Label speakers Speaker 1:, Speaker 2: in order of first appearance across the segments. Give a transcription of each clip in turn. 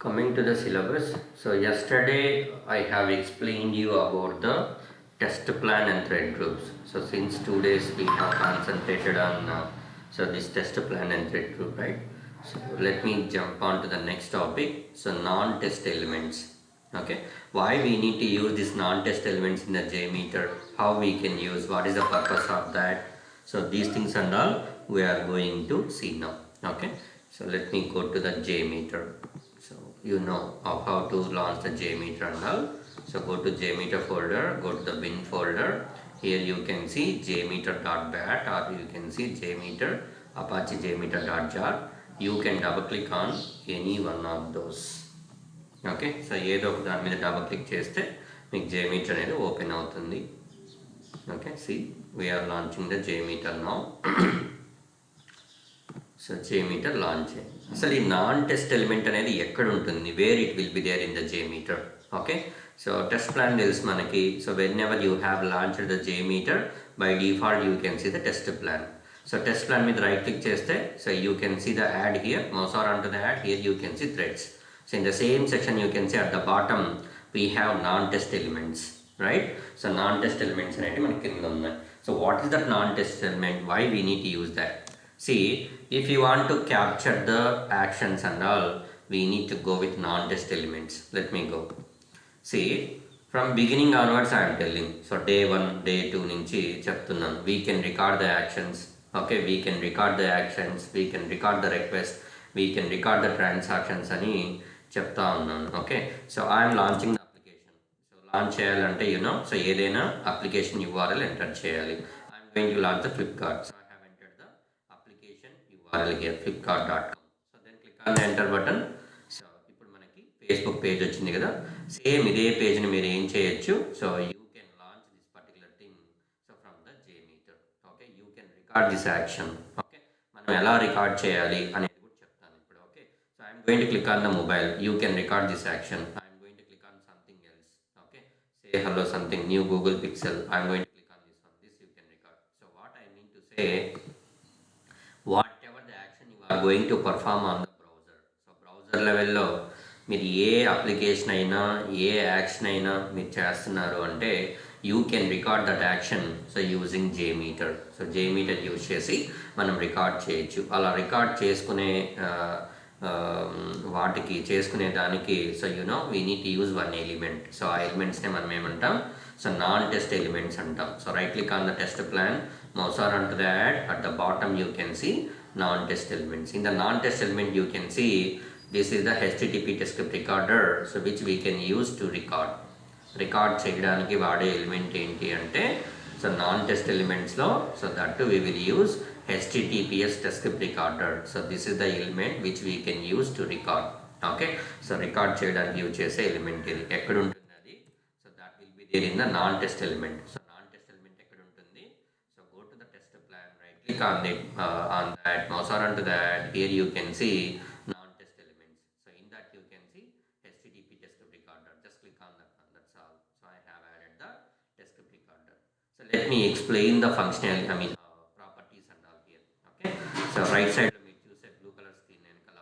Speaker 1: Coming to the syllabus, so yesterday I have explained you about the test plan and thread groups. So since 2 days we have concentrated on this test plan and thread group, right? So let me jump on to the next topic. So non-test elements. Okay, why we need to use these non-test elements in the JMeter? How we can use? What is the purpose of that? So these things and all we are going to see now. Okay, so let me go to the JMeter. So you know of how to launch the JMeter and all. So go to JMeter folder, go to the bin folder. Here you can see jmeter.bat or you can see JMeter Apache jmeter.jar. You can double click on any one of those. Okay so ఏదో ఒక దాని మీద double click చేస్తే మీకు JMeter అనేది open అవుతుంది. Okay see we're launching the JMeter now. So JMeter launch అసలు ఈ నాన్ టెస్ట్ ఎలిమెంట్ అనేది ఎక్కడ ఉంటుంది, where it will be there in the JMeter. Okay so test plan తెలుసు మనకి. So whenever you have launched the JMeter by default you can see the test plan. So test plan మీద right click చేస్తే so you can see the add here, mouse or on to the add, here you can see threads. So in the same section you can see at the bottom we have non-test elements, right? So non-test elements అనేది మనకి కింద ఉన్నాయి. So what is that non-test element? Why we need to use that? See, if you want to capture the actions and all, we need to go with non-test elements. Let me go. See, from beginning onwards I am telling. So day 1, day 2 నుంచి చెప్తున్నాను. We can record the actions. Okay, we can record the actions. We can record the request. We can record the transactions అని చెప్తా ఉన్నాను. Okay so I'm launching the application. So launch చేయాలంటే so ఏదైనా application URL enter చేయాలి. I'm going to launch the Flipkart. So I have entered the application URL here flipkart.com. So then click on the enter button. So ఇప్పుడు మనకి Facebook page వచ్చింది కదా. Same ఇదే పేజ్ని మీరు ఏం చేయొచ్చు, so you can launch this particular thing so from the JMeter. Okay you can record this action. Okay మనం ఎలా రికార్డ్ చేయాలి అనేది I'm going to click on the mobile. You can record this action. I'm going to click on something else. Okay, say hello something new Google Pixel. I'm going to click on this one. This you can record. So what I mean to say, whatever the action you are going to perform on the browser. So browser level లో మీరు ఏ application అయినా ఏ action అయినా మీరు చేస్తున్నారు అంటే you can record that action so using JMeter. So JMeter use చేసి మనం record చేయొచ్చు. అలా రికార్డ్ చేసుకునే వాటికి చేసుకునే దానికి so we need to use one element. So ఆ ఎలిమెంట్స్నే మనం ఏమంటాం, సో నాన్ టెస్ట్ ఎలిమెంట్స్ అంటాం. So right click on the test plan, mouse or on to the add, at the bottom you can see non test elements. In the non test element you can see this is the HTTP test script recorder, so which we can use to record చేయడానికి వాడే element ఏంటి అంటే so non test ఎలిమెంట్స్లో so that we will use HTTPS test script recorder. So this is the element which we can use to record. Okay, so record చేయడానికి use చేసే element ఇది. ఎక్కడ ఉంటుంది అది? So that will be there in the non test element. So non test element ఎక్కడ ఉంటుంది? So go to the test plan, right click on the on that, mouse or on to that, here you can see non test elements. So in that you can see HTTP test script recorder. Just click on that one, that's all. So I have added the test script recorder. So let me explain the functionality, so right సైడ్లో మీరు చూసే blue colour screen వెనకాల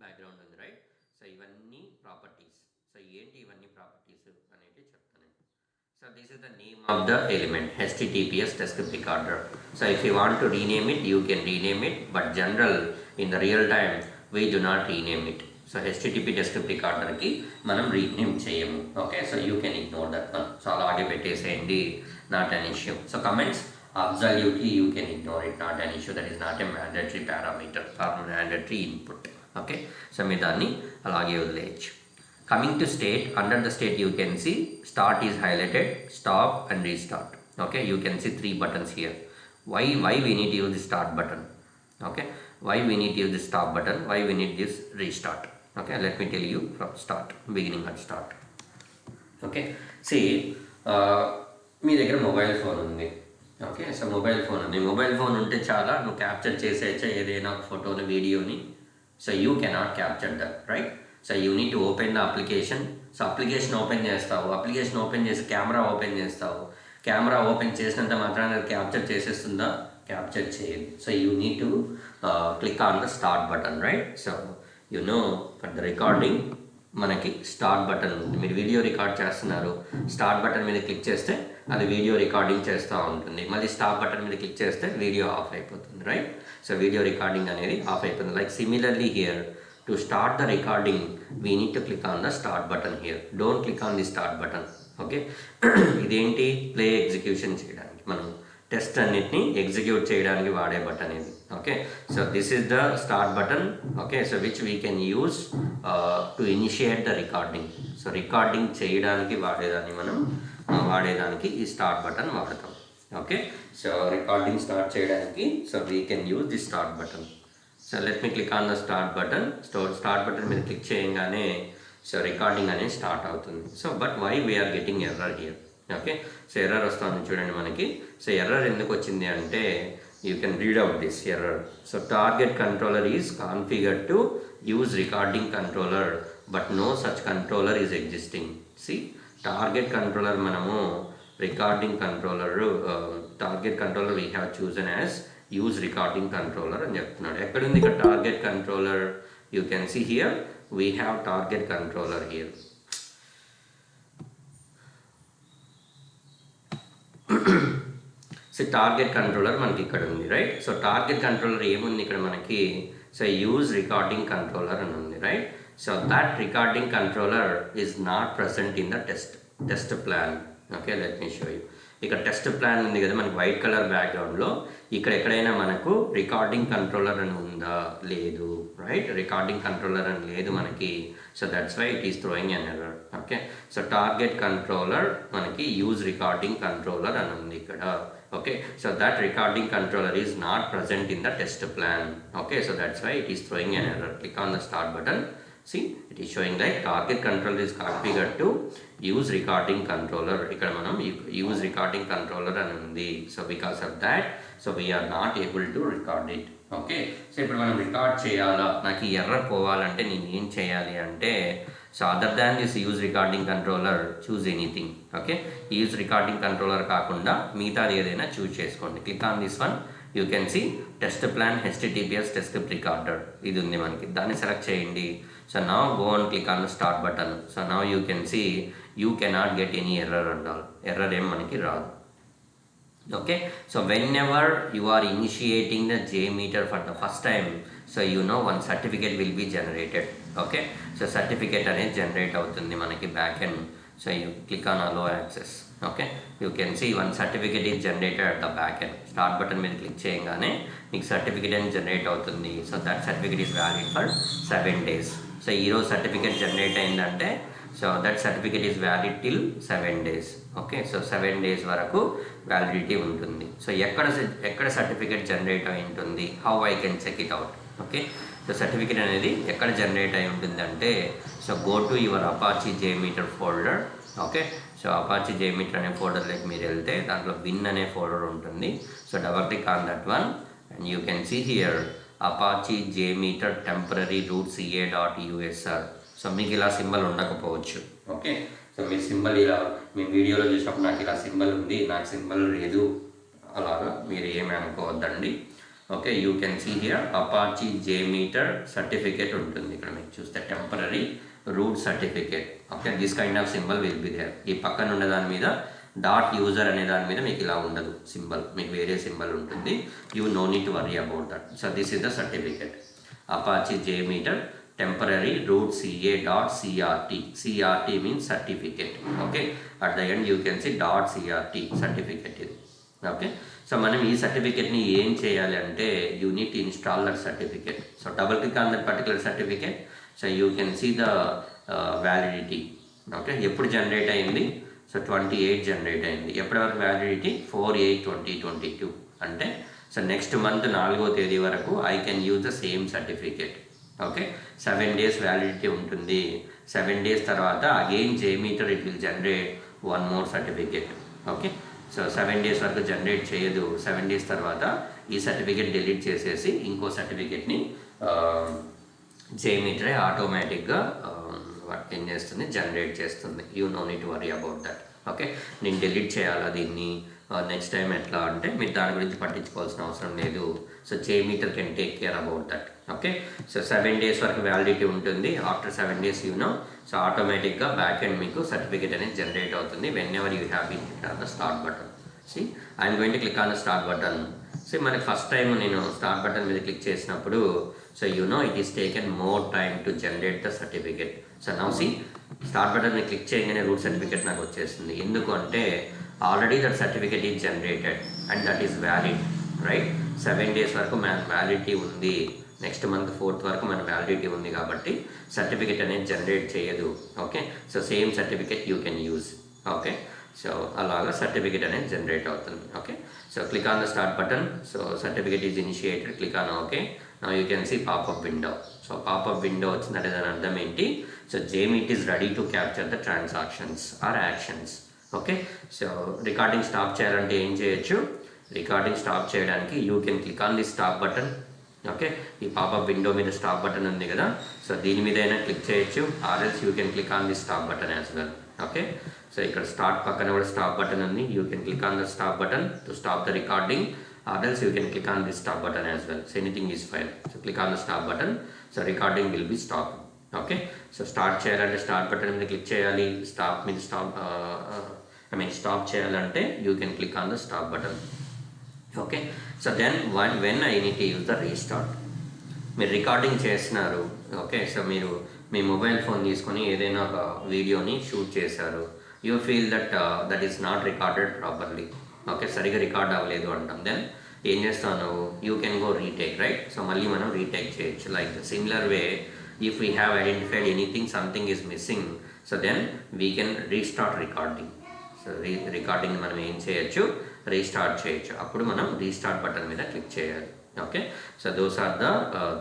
Speaker 1: background ఉంది, right? So ఇవన్నీ properties. So ఏంటి ఇవన్నీ properties అనేది చెప్తాను. So this is the name of the element HTTPS test script recorder. So if you want to rename it you can rename it, but general in the real time we do not rename it. So HTTP test script recorderకి మనం rename చేయము. Okay so you can ignore that one. So అలాగే పెట్టేసేయండి, not an issue. So comments absolutely you can ignore it, not an issue. That is not a mandatory parameter or mandatory input. Okay, so మీరు దాన్ని అలాగే వదిలేయచ్చు. Coming to state, under the state you can see start is highlighted, stop and restart. Okay, you can see 3 buttons here. Why we need to use the start button? Okay, why we need to use the stop button? Why we need this restart? Okay, let me tell you from start, beginning and start. Okay, see మీ దగ్గర mobile phone ఉంది. Okay so mobile phone ఉంది. Mobile phone ఉంటే చాలా నువ్వు capture చేసేయచ్చా ఏదైనా ఫోటోని, వీడియోని? So you cannot capture that, right? So you need to open the application. So application open చేస్తావు, అప్లికేషన్ ఓపెన్ చేసి కెమెరా ఓపెన్ చేస్తావు. కెమెరా ఓపెన్ చేసినంత మాత్రాన క్యాప్చర్ చేసేస్తుందా? క్యాప్చర్ చేయదు. So you need to click on the start button, right? So for the recording మనకి start button ఉంది. మీరు video record చేస్తున్నారు, స్టార్ట్ బటన్ మీద క్లిక్ చేస్తే అది వీడియో రికార్డింగ్ చేస్తూ ఉంటుంది. మళ్ళీ స్టాప్ బటన్ మీద క్లిక్ చేస్తే వీడియో ఆఫ్ అయిపోతుంది, రైట్? సో వీడియో రికార్డింగ్ అనేది ఆఫ్ అయిపోతుంది. Like similarly here, to start the recording we need to click on the start button here. Don't click on the start button. Okay, ఇదేంటి? Play execution చేయడానికి, మనం test అన్నిటిని execute చేయడానికి వాడే button ఇది. Okay, so this is the start button. Okay, so which we can use to initiate the recording. So recording చేయడానికి వాడేదానికి ఈ స్టార్ట్ బటన్ వాడతాం. ఓకే, సో రికార్డింగ్ స్టార్ట్ చేయడానికి so we can use the start button. So let me click on the start button. Start button మీద click చేయగానే so recording అనేది start అవుతుంది. So but why we're getting error here? Okay, so error వస్తుంది చూడండి మనకి. So error ఎందుకు వచ్చింది అంటే, you can read out this error. So target controller is configured to use recording controller but no such controller is existing. See, target controller మనము recording controller target controller we have chosen as use recording controller అని చెప్తున్నాడు. ఎక్కడుంది ఇక్కడ target controller? You can see here we have target controller here. So target controller మనకి ఇక్కడ ఉంది, right? So target controller ఏముంది ఇక్కడ మనకి? సో యూజ్ రికార్డింగ్ కంట్రోలర్ అని ఉంది, right? So that recording controller is not present in the test plan. Okay, let me show you. ఇక్కడ test plan ఉంది కదా మనకి వైట్ కలర్ బ్యాక్గ్రౌండ్లో. ఇక్కడ ఎక్కడైనా మనకు రికార్డింగ్ కంట్రోలర్ అని ఉందా? లేదు, రైట్? రికార్డింగ్ కంట్రోలర్ అని లేదు మనకి. So that's why it is throwing an error. Okay, so target controller మనకి యూజ్ రికార్డింగ్ కంట్రోలర్ అని ఉంది ఇక్కడ. Okay, so that recording controller is not present in the test plan. Okay, so that's why it is throwing an error. Click on the start button. See, it is showing like target controller is configured to use recording controller. ఇక్కడ మనం use recording controller అని ఉంది. So because of that, so we are not able to record it. Okay, so ఇప్పుడు మనం record చేయాలా, నాకు ఈ error పోవాలంటే నేను ఏం చేయాలి అంటే, so other than this use recording controller choose anything. Okay, use recording controller కాకుండా మిగతాది ఏదైనా చూజ్ చేసుకోండి. Click on this one. You can see test plan HTTPS test script recorder ఇది ఉంది మనకి. దాన్ని సెలెక్ట్ చేయండి. So now go and click on the start button. So now you can see you cannot get any error and all. Error ఏం మనకి రాదు. Okay, so whenever you are initiating the JMeter for the first time, so one certificate will be generated. Okay, so certificate అనేది generate అవుతుంది మనకి back end. So you click on allow access. Okay, you can see one certificate is generated at the back end. Start button మీద click చేయగానే మీకు certificate అనేది generate అవుతుంది. So that certificate is valid for 7 days. So ఈరోజు certificate generate అయిందంటే so that certificate is valid till 7 days. Okay, so 7 days వరకు validity ఉంటుంది. So ఎక్కడ సర్టిఫికేట్ జనరేట్ అయి ఉంటుంది? How I can check it out? Okay, so certificate అనేది ఎక్కడ generate అయి ఉంటుందంటే, so go to your Apache JMeter folder. Okay, so Apache JMeter అనే ఫోల్డర్లోకి మీరు వెళ్తే దాంట్లో విన్ అనే ఫోల్డర్ ఉంటుంది. So double click on that one and you can see here Apache JMeter temporary root CA.usr. So మీకు ఇలా సింబల్ ఉండకపోవచ్చు. Okay, so మీ symbol ఇలా మీ వీడియోలో చూసినప్పుడు నాకు ఇలా సింబల్ ఉంది, నాకు సింబల్ లేదు, అలాగా మీరు ఏమి అనుకోవద్దండి. Okay, you can see here Apache JMeter certificate ఉంటుంది ఇక్కడ మీకు చూస్తే temporary root certificate. Okay, this kind of symbol will be there. ఈ పక్కన ఉండే దాని మీద .user అనే దాని మీద మీకు ఇలా ఉండదు సింబల్, మీకు వేరే సింబల్ ఉంటుంది. You know need to worry about that. So this is the certificate Apache JMeter temporary root CA.crt. CRT means certificate. Okay, at the end you can see .crt certificate ఇది. Okay, so మనం ఈ సర్టిఫికేట్ని ఏం చేయాలి అంటే you need to install that certificate. So double click on that particular certificate. So you can see the validity. Okay, ఎప్పుడు generate అయింది? So 28 generate అయింది. ఎప్పటి వరకు వ్యాలిడిటీ? 4/8/2022. అంటే సో నెక్స్ట్ మంత్ 4వ తేదీ వరకు I can use the same certificate. Okay, 7 days validity ఉంటుంది. 7 days తర్వాత again JMeter it will generate one more certificate. Okay, so 7 days వరకు జనరేట్ చేయదు. 7 days తర్వాత ఈ సర్టిఫికేట్ డిలీట్ చేసేసి ఇంకో సర్టిఫికేట్ని JMeter ఆటోమేటిక్గా ఏం చేస్తుంది? జనరేట్ చేస్తుంది. You know need to worry about that. Okay, నేను డిలీట్ చేయాలా దీన్ని? నెక్స్ట్ టైం ఎట్లా అంటే మీరు దాని గురించి పట్టించుకోవాల్సిన అవసరం లేదు. So J meter can take care about that. Okay, so 7 days వరకు వ్యాలిడిటీ ఉంటుంది. ఆఫ్టర్ 7 days సో ఆటోమేటిక్గా బ్యాక్ ఎండ్ మీకు సర్టిఫికేట్ అనేది జనరేట్ అవుతుంది whenever you have been click on the start button. I'm going to click on the start button. మనకి first time నేను start button మీద click చేసినప్పుడు so it is taken more time to generate the certificate. So now start button మీద click చేయగానే route certificate నాకు వచ్చేస్తుంది. ఎందుకు అంటే already that certificate is generated and that is valid, right? 7 days వరకు మన వ్యాలిడిటీ ఉంది, నెక్స్ట్ మంత్ 4th వరకు మన వ్యాలిడిటీ ఉంది కాబట్టి సర్టిఫికేట్ అనేది జనరేట్ చేయదు. Okay, so same certificate you can use. Okay, so అలాగా సర్టిఫికేట్ అనేది జనరేట్ అవుతుంది. Okay, so click on the start button. So certificate is initiated, click on okay. Now you can see popup window. So popup window వచ్చిందంటే దాని అర్థం ఏంటి? So JMeet is ready to capture the transactions or actions. Okay, so recording stop చేయాలంటే ఏం చేయొచ్చు? Recording stop చేయడానికి you can click on the stop button. Okay, ఈ popup window మీద స్టాప్ బటన్ ఉంది కదా, సో దీని మీద అయినా క్లిక్ చేయొచ్చు, or else you can click on the stop button as well. Okay, so ఇక్కడ స్టార్ట్ పక్కన కూడా స్టాప్ బటన్ ఉంది, you can click on the stop button to stop the recording, or else you can click on the stop button as well. So anything is fine. So click on the stop button, so recording will be stop. Okay, so start చేయాలంటే start button మీద click చేయాలి, stop మీద stop చేయాలంటే you can click on the stop button. Okay, so then when I need to use the restart. మీరు రికార్డింగ్ చేస్తున్నారు. ఓకే, so మీరు మీ మొబైల్ ఫోన్ తీసుకొని ఏదైనా ఒక వీడియోని షూట్ చేశారు, you feel that is not recorded properly. Okay, సరిగా రికార్డ్ అవ్వలేదు అంటాం. దెన్ ఏం చేస్తాను? You can go retake, right? So మళ్ళీ మనం రీటేక్ చేయొచ్చు. Like similar way, if we have identified anything, something is missing, so then we can restart recording. So recording మనం ఏం చేయొచ్చు? రీస్టార్ట్ చేయొచ్చు. అప్పుడు మనం రీస్టార్ట్ బటన్ మీద క్లిక్ చేయాలి. Okay, so those are the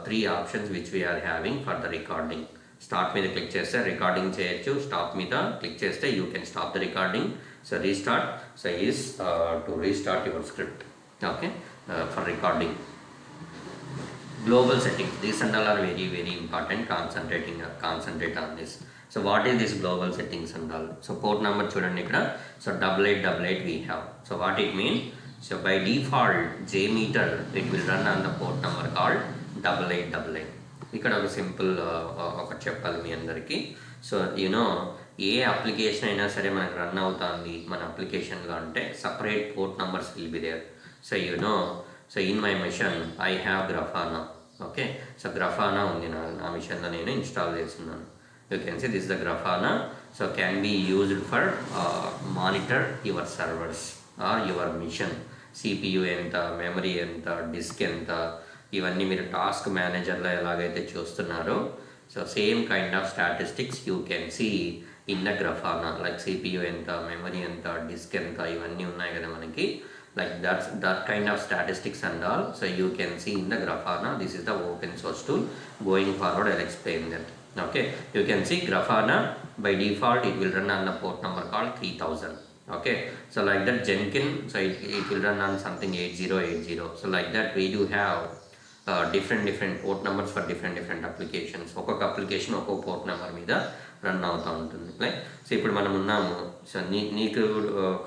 Speaker 1: 3 options which we're having for the recording. Start మీద click చేస్తే రికార్డింగ్ చేయొచ్చు, స్టాప్ మీద క్లిక్ చేస్తే you can stop the recording. So restart so is to restart your script. Okay, for recording. Global settings, these and all are very very important. Concentrate on this. So what is this global settings and all? So port number చూడండి ఇక్కడ. So 8888 we have. So what it mean? So by default JMeter it will run on the port number called 8888. ఇక్కడ ఒక simple ఒకటి చెప్పాలి మీ అందరికీ. So ఏ application అయినా సరే మనకు రన్ అవుతుంది మన అప్లికేషన్లో అంటే separate port numbers will be there. So so in my machine I have Grafana. Okay, so Grafana ఉంది నా మిషన్లో నేను ఇన్స్టాల్ చేస్తున్నాను. You can see this the Grafana. So can be used for monitor your servers or your machine. CPU ఎంత, memory ఎంత, disk ఎంత, ఇవన్నీ మీరు టాస్క్ మేనేజర్లో ఎలాగైతే చూస్తున్నారో so same kind of statistics you can see in the Grafana. Like CPU ఎంత, memory ఎంత, డిస్క్ ఎంత, ఇవన్నీ ఉన్నాయి కదా మనకి. Like that kind of statistics and all, so you can see in the Grafana. This is the open source tool. Going forward I'll explain that. Okay, you can see Grafana by default it will run on the port number called 3000. Okay, so like that Jenkins, so it will run on something 8080. So like that we do have different port numbers for different applications. ఒక్కొక్క application ఒక్కొక్క port number మీద run అవుతూ ఉంటుంది. Like so ఇప్పుడు మనం ఉన్నాము. So నీకు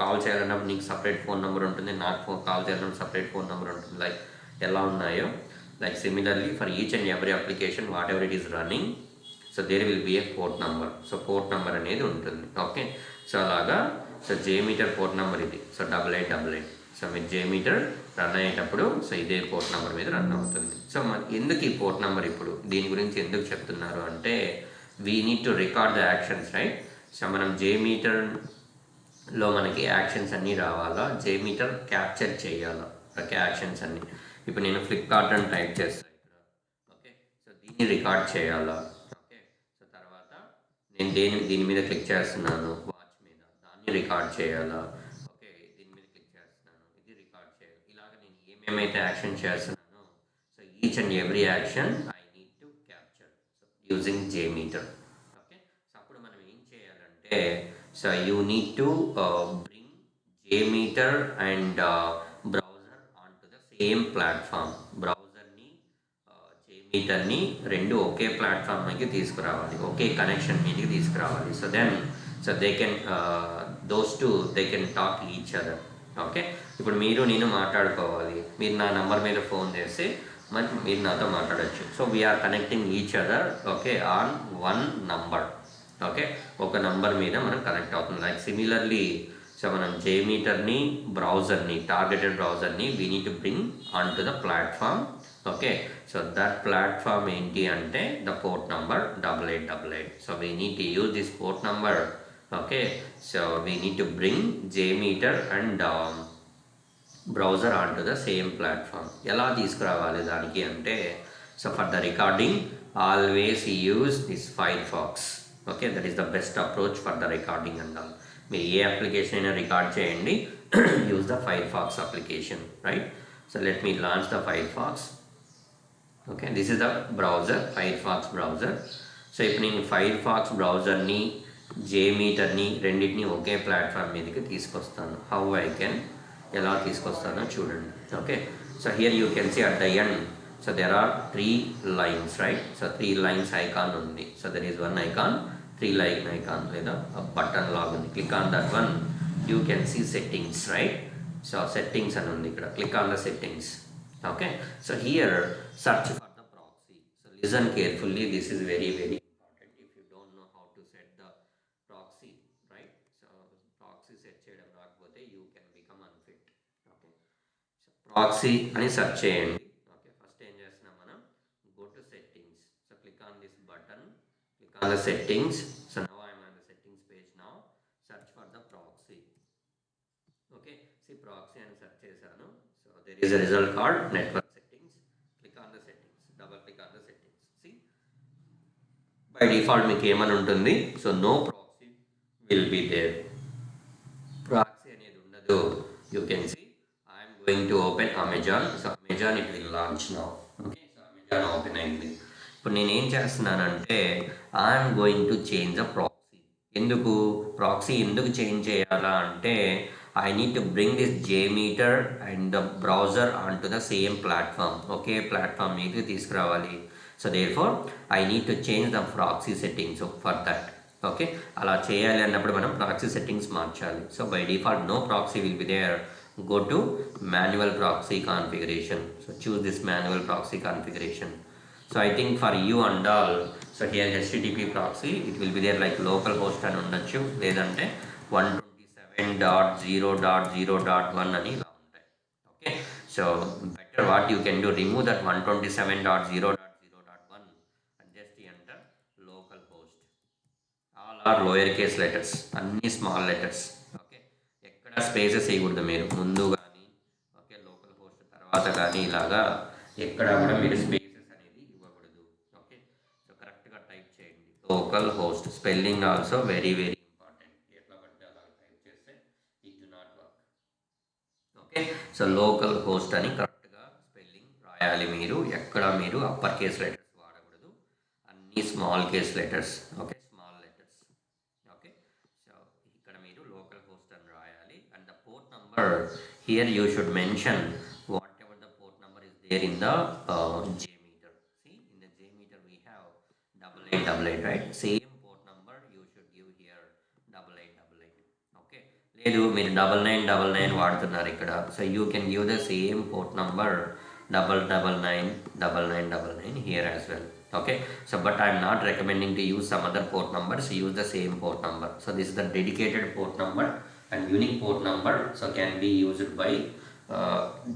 Speaker 1: call చేయాలన్నప్పుడు నీకు సపరేట్ ఫోన్ నెంబర్ ఉంటుంది, నాకు కాల్ చేయాలన్నప్పుడు సపరేట్ ఫోన్ నెంబర్ ఉంటుంది. లైక్ ఎలా ఉన్నాయో like similarly for each and every application whatever it is running, so there will be a port number. So port number అనేది ఉంటుంది. Okay, so అలాగా so JMeter port number ఇది. So 8888. So మీరు JMeter run అయ్యేటప్పుడు so ఇదే port number మీద run అవుతుంది. So ఎందుకు ఈ పోర్ట్ నెంబర్ ఇప్పుడు దీని గురించి ఎందుకు చెప్తున్నారు అంటే we need to record the actions, right? So మనం JMeterలో మనకి యాక్షన్స్ అన్నీ రావాలా, JMeter క్యాప్చర్ చేయాలా ఓకే యాక్షన్స్ అన్నీ. ఇప్పుడు నేను ఫ్లిప్కార్ట్ అని టైప్ చేస్తాను ఇక్కడ. ఓకే, సో దీన్ని రికార్డ్ చేయాలా. ఓకే, సో తర్వాత నేను దీని మీద క్లిక్ చేస్తున్నాను, వాచ్ మీద, దాన్ని రికార్డ్ చేయాలా. ఓకే, దీని మీద క్లిక్ చేస్తున్నాను, ఇది రికార్డ్ చేయాలి. ఇలాగ నేను ఏమేమైతే యాక్షన్ చేస్తున్నానో so each and every action I need to capture using JMeter. Okay, so అప్పుడు మనం ఏం చేయాలంటే so you need to bring JMeter and browser on to the same platform. బ్రౌజర్ని JMeterని రెండు ఒకే ప్లాట్ఫామ్ మీదకి తీసుకురావాలి, ఒకే కనెక్షన్ మీదకి తీసుకురావాలి. So then so they can those two they can talk each other. Okay, ఇప్పుడు మీరు నేను మాట్లాడుకోవాలి, మీరు నా నంబర్ మీద ఫోన్ చేస్తే మీరు నాతో మాట్లాడచ్చు. So we're connecting each other okay on one number. Okay, ఒక నంబర్ మీద మనం కనెక్ట్ అవుతుంది. లైక్ సిమిలర్లీ సో మనం జేమీటర్ని బ్రౌజర్ని టార్గెటెడ్ బ్రౌజర్ని we need to bring on to the platform. Okay, so that platform ఏంటి అంటే the port number 8888. So we need to use this port number. Okay, so we need to bring JMeter and browser on to the same platform. ఎలా తీసుకురావాలి దానికి అంటే so for the recording always use this Firefox. Okay, that is the best approach for the recording and all. మీరు ఏ application అయినా record చేయండి, use the Firefox application, right? So let me launch the Firefox. Okay, this is the browser, Firefox browser. So ఇప్పుడు నేను Firefox బ్రౌజర్ని జేమీటర్ని రెండింటిని ఒకే platform మీదకి తీసుకొస్తాను. How I can, ఎలా తీసుకొస్తానో చూడండి. Okay, so here you can see at the end so there are 3 lines, right? So 3 lines icon ఉంది. So there is one icon, 3 line icon లేదా బటన్ లాగా ఉంది. Click on that one, you can see settings, right? So settings అని ఉంది ఇక్కడ. Click on the settings. Okay, so here search for the proxy. So listen carefully, this is very important. If you don't know how to set the proxy, right? So proxy set చేయడం రాకపోతే you can become unfit. Okay, so proxy అని search చేయండి. Okay, first ఏం చేస్తున్నాం మనం, go to settings. So click on this button, click on the settings. So now I am on the settings page now. Search for the proxy. Okay, see proxy అని search చేశాను. So there is a result called network settings. Click on the settings, double click on the settings. See, by default మీకు ఏమని ఉంటుంది, so no proxy will be there. Proxy అనేది ఉండదు. You can see I am going to open Amazon. So Amazon it will launch now. Okay, so Amazon open అయింది. ఇప్పుడు నేను ఏం చేస్తున్నానంటే I am going to change the proxy. ఎందుకు proxy ఎందుకు change చేయాలా అంటే I need to bring this JMeter and the browser onto the same platform. Okay, platform meeku తీసుకురావాలి. So therefore I need to change the proxy settings for that. Okay, అలా చేయాలి అన్నప్పుడు మనం proxy settings మార్చాలి. So by default no proxy will be there. Go to manual proxy configuration. So choose this manual proxy configuration. So I think for you and all, so here HTTP proxy it will be there like local host అని ఉండొచ్చు, లేదంటే 127.0.0.1 అని ఇలా ఉంటాయి. Okay, so better what you can do, remove that 127.0.0.1 and just enter local host. All are lower case letters, అన్ని small letters. Okay, ఎక్కడ spaces వేయకూడదు మీరు ముందు కానీ, ఓకే లోకల్ హోస్ట్ తర్వాత కానీ ఇలాగా ఎక్కడ కూడా మీరు స్పేసెస్ అనేది ఇవ్వకూడదు. ఓకే, సో కరెక్ట్గా టైప్ చేయండి. Local host spelling also very important. ఎట్లా పడితే అలా టైప్ చేస్తే it do not work. Okay, so local host అని కరెక్ట్గా స్పెల్లింగ్ రాయాలి మీరు. ఎక్కడ మీరు అప్పర్ కేస్ లెటర్స్ వాడకూడదు, అన్ని small case letters. Okay, here you should mention whatever the port number is there in the JMeter. See, in the JMeter we have 8888, right? Same port number you should give here 8888. Okay, లేదు మీరు 9999 వాడుతున్నారు ఇక్కడ, so you can give the same port number 9999999 here as well. Okay, so but I am not recommending to use some other port numbers. Use the same port number. So this is the dedicated port number and unique port number, so can be used by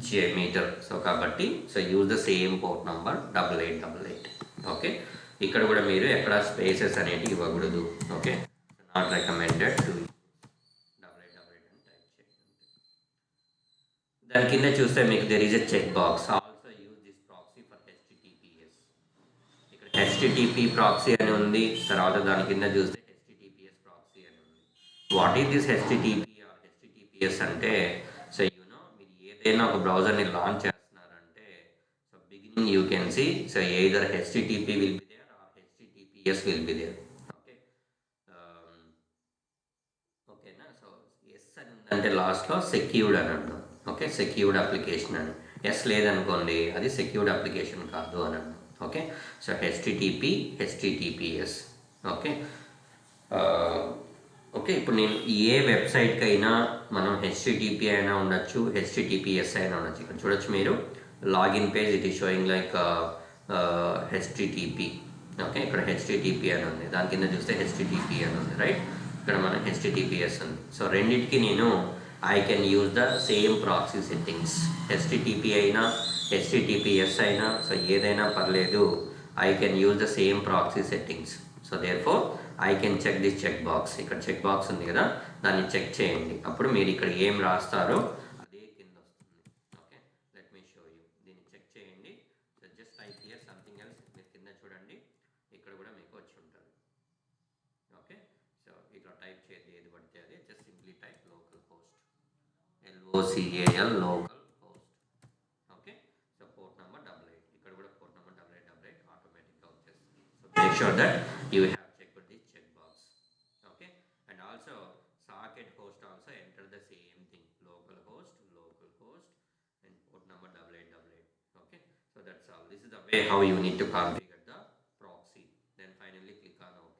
Speaker 1: JMeter. So kabatti, so use the same port number 8888. Okay, ఇక్కడ కూడా మీరు ఎక్కడ spaces అనేది ఇవ్వకూడదు. Okay, not recommended to 8888 అని type చేయండి. దాని కింద చూస్తే మీకు there is a check box. Also use this proxy for HTTPS. ఇక్కడ HTTP proxy అని ఉంది, తర్వాత దాని కింద చూస్తే HTTPS proxy అని ఉంది. What is this HTTP or HTTPS అంటే, సో మీరు ఏదైనా ఒక బ్రౌజర్ని లాంచ్ చేస్తున్నారంటే, so beginning you can see so either HTTP will be there or HTTPS will be there. Okay, ఓకేనా? సో ఎస్ అని ఉందంటే లాస్ట్లో సెక్యూర్డ్ అని అన్నాం. ఓకే, సెక్యూర్డ్ అప్లికేషన్ అని. ఎస్ లేదనుకోండి అది సెక్యూర్డ్ అప్లికేషన్ కాదు అని అన్నాం. Okay, so HTTP HTTPS. Okay, okay, ఇప్పుడు నేను ఏ వెబ్సైట్కి అయినా మనం హెచ్టిటిపి అయినా ఉండొచ్చు, హెచ్టిటిపిఎస్ అయినా ఉండొచ్చు. ఇక్కడ చూడొచ్చు మీరు login page it is showing like HTTP. Okay, ఇక్కడ హెచ్టిటిపి అని ఉంది, దాని కింద చూస్తే హెచ్టిటిపి అని ఉంది, రైట్. ఇక్కడ మనకి హెచ్టిటిపిఎస్ ఉంది. సో రెండింటికి నేను I can use the same proxy settings. HTTP అయినా హెచ్టిటిపిఎస్ అయినా సో ఏదైనా పర్లేదు, I can use the same proxy settings. So therefore I can check this check box. ఇక్కడ చెక్ బాక్స్ ఉంది కదా, దాన్ని చెక్ చేయండి. అప్పుడు మీరు ఇక్కడ ఏం రాస్తారో అదే కింద వస్తుంది. Okay, let me show you. దీన్ని చెక్ చేయండి. So just type hear something else. మీరు కింద చూడండి, ఇక్కడ కూడా మీకు వచ్చి ఉంటుంది. ఓకే, సో ఇట్లా టైప్ చేయదు ఏది పడితే అది, just simply type local host, LOCAL local host. Okay, so port number 88. ఇక్కడ కూడా పోర్ట్ నెంబర్ 8888 ఆటోమేటిక్గా వచ్చేస్తుంది. So make sure that you have checked this checkbox. Okay, and also socket host also enter the same thing, local host and port number 8888. Okay, so that's all. This is the way how you need to configure the proxy. Then finally click on OK.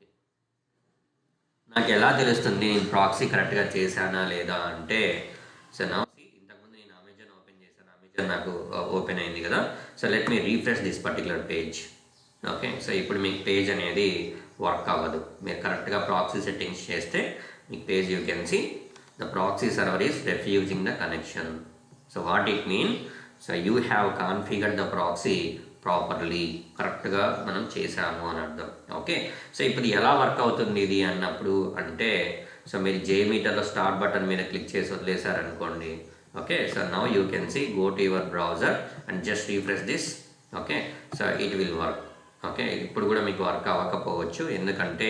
Speaker 1: నాకు ఎలా తెలుస్తుంది నేను proxy కరెక్ట్గా చేశానా లేదా అంటే, so నా ఇంతకుముందు నేను అమెజాన్ ఓపెన్ చేశాను, అమెజాన్ నాకు ఓపెన్ అయింది కదా. So let me refresh this particular page. Okay, so ఇప్పుడు మీకు పేజ్ అనేది వర్క్ అవ్వదు. మీరు కరెక్ట్గా ప్రాక్సీ సెట్టింగ్స్ చేస్తే మీకు page you can see the proxy server is refusing the connection. So what it mean, so you have configured the proxy properly, కరెక్ట్గా మనం చేసాము అని అర్థం. ఓకే, సో ఇప్పుడు ఎలా వర్క్ అవుతుంది ఇది అన్నప్పుడు అంటే, సో మీరు జేమీటర్లో స్టార్ట్ బటన్ మీద క్లిక్ చేసి వదిలేశారనుకోండి. Okay, so now you can see go to your browser and just refresh this. Okay, so it will work. Okay, ఇప్పుడు కూడా మీకు వర్క్ అవ్వకపోవచ్చు, ఎందుకంటే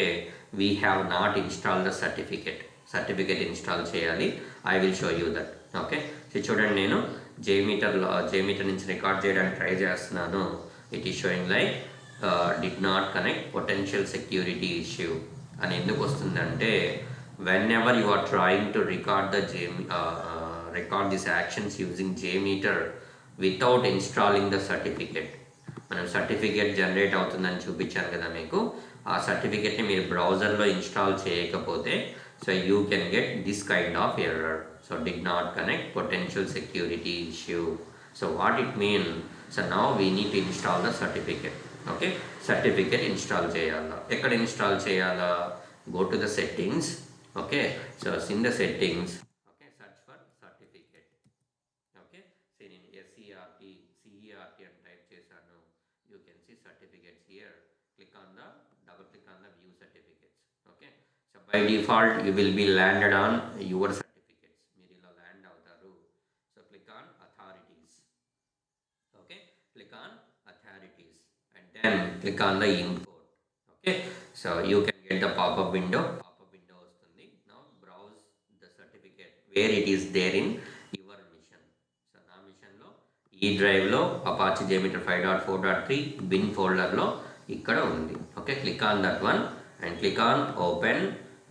Speaker 1: we have not install the certificate install చేయాలి. I will show you that. Okay, so చూడండి, నేను JMeter నుంచి record చేయడానికి ట్రై చేస్తున్నాను. It is showing like did not connect, potential security issue అని ఎందుకు వస్తుందంటే, whenever you are trying to record record this actions using JMeter without installing the certificate. మనం certificate generate అవుతుందని చూపించాను కదా మీకు, ఆ సర్టిఫికేట్ని మీరు బ్రౌజర్లో ఇన్స్టాల్ చేయకపోతే so you can get this kind of error. So did not connect, potential security issue. So what it mean, so now we need to install the certificate. Okay, certificate install చేయాలా, ఎక్కడ install చేయాలా, go to the settings. Okay, so in the settings, okay, search for certificate. Okay, so నేను CERT అని type చేశాను. You can see certificates here. double click on the view certificates. Okay, so by default you will be landed on your certificates. మీరు ఇలా land అవుతారు. So click on authorities. Okay, click on authorities and then click on the import. Okay, so you can get the pop-up window వస్తుంది. Now browse the certificate where it is there in your mission. So నా మిషన్లో ఈ డ్రైవ్లో Apache JMeter 5.4.3 bin ఫోల్డర్లో ఇక్కడ ఉంది. Okay, click on that one and click on open.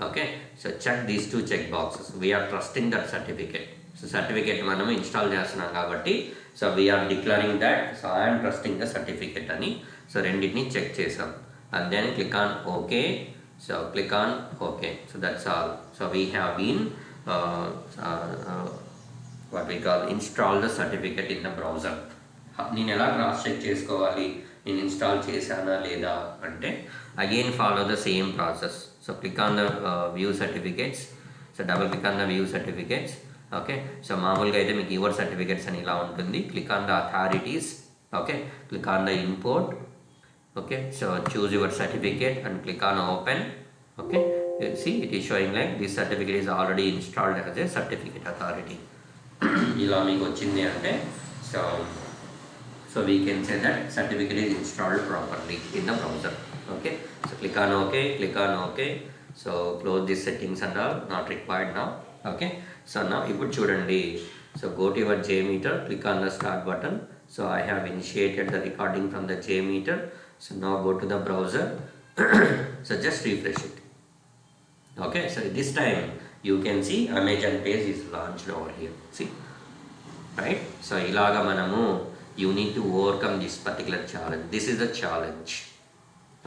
Speaker 1: Okay, so check these two check boxes. We are trusting that certificate. So certificate మనం install చేస్తున్నాం కాబట్టి so we are declaring that, so I'm trusting the certificate అని. So రెండింటిని check చేసాం and then click on okay. So click on okay. So that's all. So we have been what we call install the certificate in the browser. నేను ఎలా cross check చేసుకోవాలి నేను install చేశానా లేదా అంటే, again follow the same process. So click on the view certificates. So double click on the view certificates. Okay, so మామూలుగా అయితే మీకు యువర్ సర్టిఫికేట్స్ అని ఇలా ఉంటుంది. Click on the authorities. Okay, click on the import. Okay, so choose your certificate and click on open. Okay, see it is showing like this certificate is already installed as a certificate authority. ఇలా మీకు వచ్చింది అంటే so we can say that certificate is installed properly in the browser. Okay, so click on OK. So close these settings and all, not required now. Okay, so now ఇప్పుడు చూడండి, so go to your JMeter, click on the start button. So I have initiated the recording from the JMeter. So now go to the browser. So just refresh it. Okay, so this time you can see Amazon page is launched over here. See, right? So ilaga manamu you need to overcome this particular challenge. This is a challenge.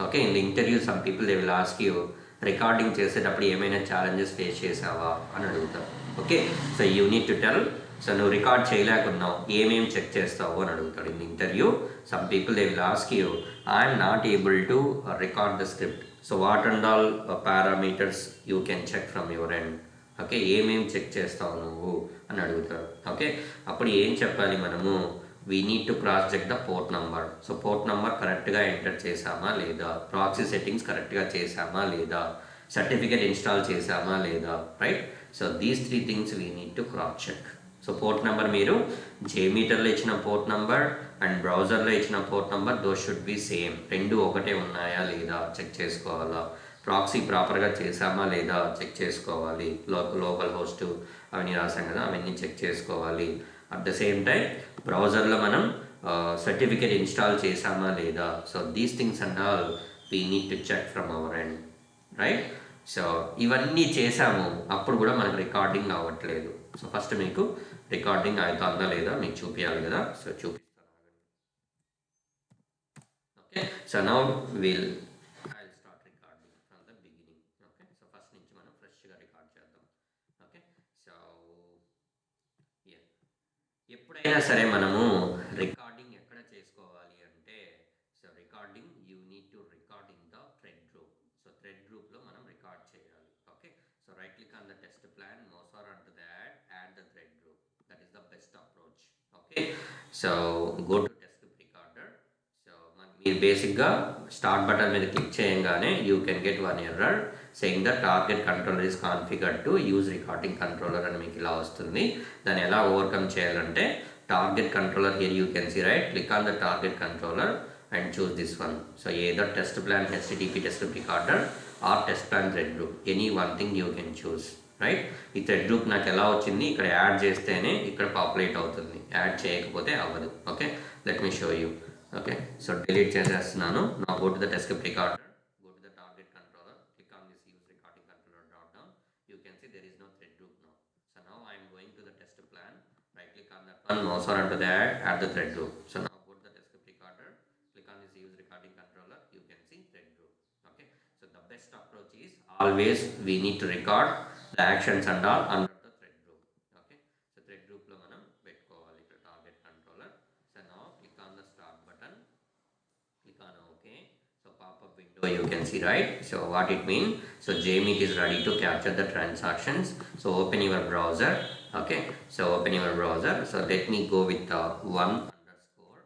Speaker 1: Okay, in the interview some people they will ask you recording చేసేటప్పుడు ఏమైనా challenges face చేసావా అని అడుగుతారు. Okay, so you need to tell. So నువ్వు record చేయలేకున్నావు, ఏమేమి check చేస్తావు అని అడుగుతాడు in interview. Some people they will ask you, I'm not able to record the script, so what and all parameters you can check from your end. Okay, ఏమేమి check చేస్తావు నువ్వు అని అడుగుతారు. ఓకే, అప్పుడు ఏం చెప్పాలి మనము, we need to cross check the port number. So port number కరెక్ట్గా ఎంటర్ చేసామా లేదా, ప్రాక్సీ సెట్టింగ్స్ కరెక్ట్గా చేసామా లేదా, సర్టిఫికేట్ ఇన్స్టాల్ చేసామా లేదా, right. So these 3 things we need to cross check. So port number మీరు జేమీటర్లో ఇచ్చిన పోర్ట్ నెంబర్ అండ్ బ్రౌజర్లో ఇచ్చిన port number those should be same, రెండు ఒకటే ఉన్నాయా లేదా చెక్ చేసుకోవాలా. ప్రాక్సీ ప్రాపర్గా చేసామా లేదా చెక్ చేసుకోవాలి. లోకల్ హోస్ట్ అవన్నీ రాసాం కదా, అవన్నీ చెక్ చేసుకోవాలి. అట్ ద సేమ్ టైం బ్రౌజర్లో మనం సర్టిఫికేట్ ఇన్స్టాల్ చేసామా లేదా. So these things and all we need to check from our end, right. So ఇవన్నీ చేసాము, అప్పుడు కూడా మనకు రికార్డింగ్ అవ్వట్లేదు. సో ఫస్ట్ మీకు రికార్డింగ్ అవుతుందా లేదా మీకు చూపించాలి కదా. సో చూపిస్తాను. Okay, so now will start recording from the beginning. Okay, so first నుంచి మనం ఫ్రెష్గా రికార్డ్ చేద్దాం. ఓకే, సో ఎప్పుడైనా సరే మనము రికార్డింగ్ ఎక్కడ చేసుకోవాలి అంటే, so recording you need to record in the thread group. So thread గ్రూప్లో మనం రికార్డ్ చేయాలి. Okay, so right click on the test plan, mouse or onto that, add the thread group. That is the best approach. Okay, so go to test recorder. So మీరు బేసిక్గా start button మీద click చేయగానే you can get one error saying the target controller is configured to use recording controller అని మీకు ఇలా వస్తుంది. దాన్ని ఎలా ఓవర్కమ్ చేయాలంటే, target controller here you can see, right, click on the target controller and choose this one. So either test plan HTTP test recorder or test plan thread group, any one thing you can choose, right. ఈ thread group నాకు ఎలా వచ్చింది, ఇక్కడ add చేస్తేనే ఇక్కడ populate అవుతుంది, add చేయకపోతే అవ్వదు. Okay, let me show you. Okay, so delete చేసేస్తున్నాను. నా go to the test recorder, go to the target controller, click on this use recording controller drop down. You can see there is no thread group now. So now I am going to the test plan, right click on that one, mouse over onto that, add the thread group. So now go to the test recorder, click on this use recording controller, you can see thread group. Okay, so the best approach is always we need to record the actions and all under the thread group. Okay, so thread group lo manam pettukovali ikkada target controller. So now click on the start button, click on OK. So pop-up window you can see, right. So what it means, so JMeet is ready to capture the transactions. So open your browser. Okay, so open your browser. So let me go with the one underscore.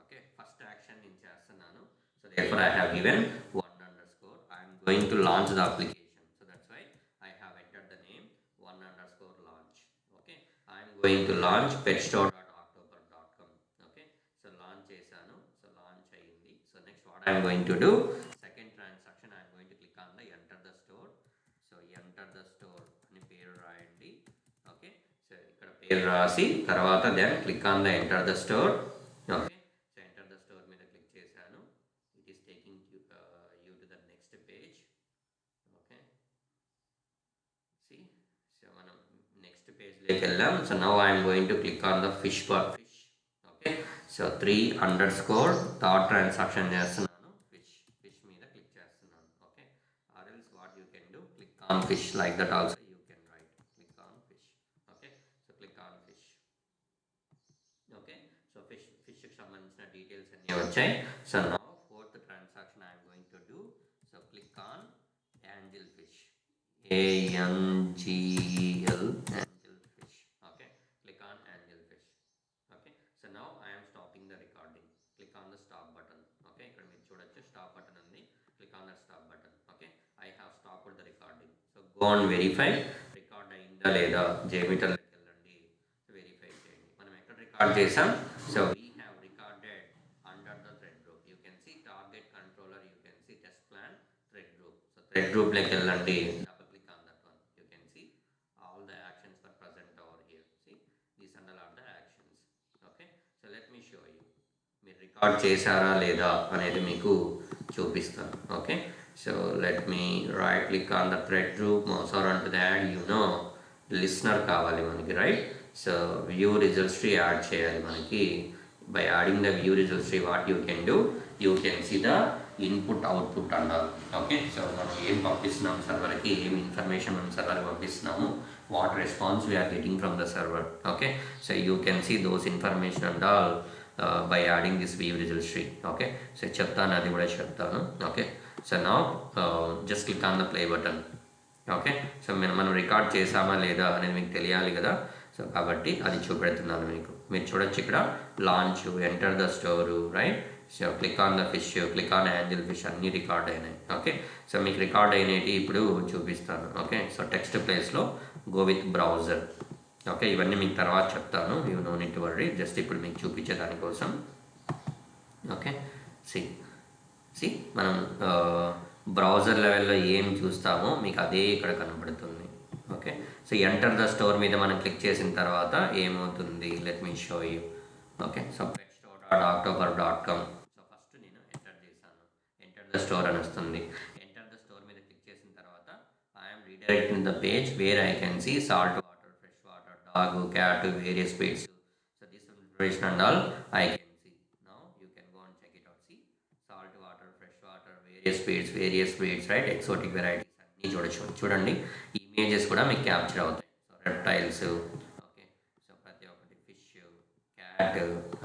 Speaker 1: Okay, first action in chestunanu. So therefore I have given one underscore. I am going to launch the application. So that's why I have entered the name one underscore launch. Okay, I am going to launch petstore.october.com. Okay, so launch chesanu. So launch ayindi. So next what I am going to do, second transaction I am going to click on the enter the store. So enter the store ani పేరు రాయండి. Okay, so ఇక్కడ పేరు రాసి తర్వాత then click on the enter the store. Okay, so enter the store మీద click చేశాను. It is taking you to the next page. Okay, see, so మనం next పేజ్లోకి వెళ్ళాం. So now I'm going to click on the fish for fish. Okay, so 3 underscore third transaction చేస్తున్నాను, fish మీద click చేస్తున్నాను. Okay, or else what you can do, click on fish like that also you can right click on fish. Okay, so click on fish. Okay, so ఫిష్కి సంబంధించిన details అన్నీ వచ్చాయి. So now fourth transaction I'm going to do. So click on angel fish, ANGL, angel fish. Okay, click on angel fish. Okay, so now I am stopping the recording. Click on the stop button. Okay, ఇక్కడ మీరు చూడొచ్చు stop button ఉంది. Click on that stop button. Okay, I have stopped the recording. So go on verify, record అయిందా లేదా జేమీటర్లోకి వెళ్ళండి, verify చేయండి. మనం ఎక్కడ రికార్డ్ చేసాం, so we have recorded under the thread group. You can see target controller, you can see test plan, thread group. So thread group లోకి వెళ్ళండి, double click on that one. You can see all the actions were present over here. See, these and all are the actions. Okay, so let me show you, మీరు record చేశారా లేదా అనేది మీకు చూపిస్తాను. Okay, so let me right click on the thread group, mouse over onto that. You know listener కావాలి మనకి, right. So view results tree add చేయాలి మనకి. by adding the view results tree, what you can do, you can see the input output and all. Okay, so మనం ఏం పంపిస్తున్నాం సర్వర్కి, ఏం information మనం సర్వర్కి పంపిస్తున్నాము, what response we are getting from the server. Okay, so you can see those information and all by adding this view results tree. Okay, so చెప్తాను, అది కూడా చెప్తాను. Okay, so now just click on the play button. Okay, so మనం record చేసామా లేదా అనేది మీకు తెలియాలి కదా. సో కాబట్టి అది చూపెడుతున్నాను మీకు. మీరు చూడొచ్చు ఇక్కడ launch, enter the store, right. So click on the fish, click on angel fish, అన్నీ రికార్డ్ అయినాయి. ఓకే, సో మీకు రికార్డ్ అయినవి ఇప్పుడు చూపిస్తాను. ఓకే, సో టెక్స్ట్ ప్లేస్లో గో విత్ బ్రౌజర్. ఓకే, ఇవన్నీ మీకు తర్వాత చెప్తాను, you no need to worry, just ఇప్పుడు మీకు చూపించే దానికోసం. ఓకే, సి మనం బ్రౌజర్ లెవెల్లో ఏం చూస్తామో మీకు అదే ఇక్కడ కనబడుతుంది. Okay, so enter the store మీద మనం క్లిక్ చేసిన తర్వాత ఏమవుతుంది, let me show you. Okay, so petstore.october.com. So first నేను ఎంటర్ చేశాను, ఎంటర్ ద స్టోర్ అని వస్తుంది. ఎంటర్ ద స్టోర్ మీద క్లిక్ చేసిన తర్వాత I'm redirecting the page where I can see salt water, fresh water, dog, cat, various speeds. So this information and all I can see. Now you can go and check it out. See salt water, fresh water, various speeds, right, exotic varieties అన్నీ చూడండి. Images కూడా మీకు capture అవుతాయి. So reptiles, okay, so ప్రతి ఒక్కటి fish, cat,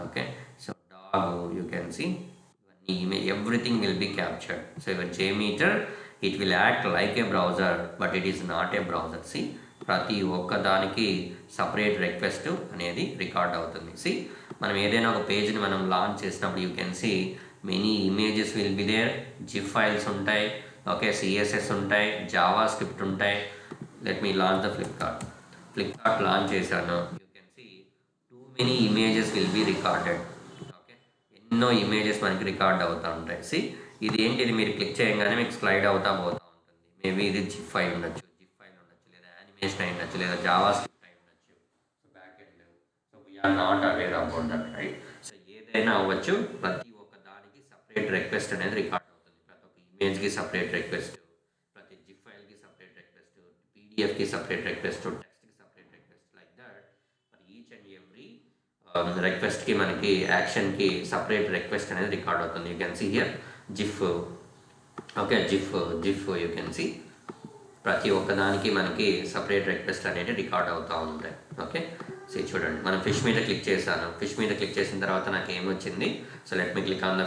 Speaker 1: okay, so dog, you can see ఇవన్నీ image, everything will be captured. So your JMeter, it will act like a browser but it is not a browser. సి ప్రతి ఒక్క దానికి separate request అనేది record అవుతుంది. సి మనం ఏదైనా ఒక పేజ్ని మనం లాంచ్ చేసినప్పుడు you can see many images will be there, gif files ఉంటాయి, ఓకే, CSS ఉంటాయి, జావా స్క్రిప్ట్ ఉంటాయి. Let me launch the Flipkart launch చేశాను. You can see too many images will be recorded. Okay, ఎన్నో ఇమేజెస్ మనకి record అవుతూ ఉంటాయి. C ఇది ఏంటిది, మీరు క్లిక్ చేయగానే మీకు స్లైడ్ అవుతూ పోతూ ఉంటుంది. మేబీ ఇది జిఫ్ ఫైల్ ఉండొచ్చు, లేదా యానిమేషన్ అయి ఉండొచ్చు, లేదా జావా స్క్రిప్ట్ అయి ఉండొచ్చు. So back end, so we are not aware about that, right. So ఏదైనా అవ్వచ్చు, ప్రతి ఒక్క దానికి సపరేట్ రిక్వెస్ట్ అనేది రికార్డ్ అవుతుంది. ప్రతి ఒక్క ఇమేజ్కి సపరేట్ రిక్వెస్ట్, ప్రతి జిఫ్ ఫైల్కి సపరేట్ రిక్వెస్ట్, PDFకి సపరేట్ రిక్వెస్ట్, టెక్స్ట్కి separate request, like that for each and every రిక్వెస్ట్కి మనకి యాక్షన్కి సపరేట్ రిక్వెస్ట్ అనేది రికార్డ్ అవుతుంది. You can see here gif. Okay, gif you can see ప్రతి ఒక్కదానికి మనకి సపరేట్ రిక్వెస్ట్ అనేది రికార్డ్ అవుతూ ఉంటాయి. ఓకే, సో చూడండి, మనం ఫిష్ మీద క్లిక్ చేశాను. ఫిష్ మీద క్లిక్ చేసిన తర్వాత నాకు ఏమొచ్చింది, so let me click on the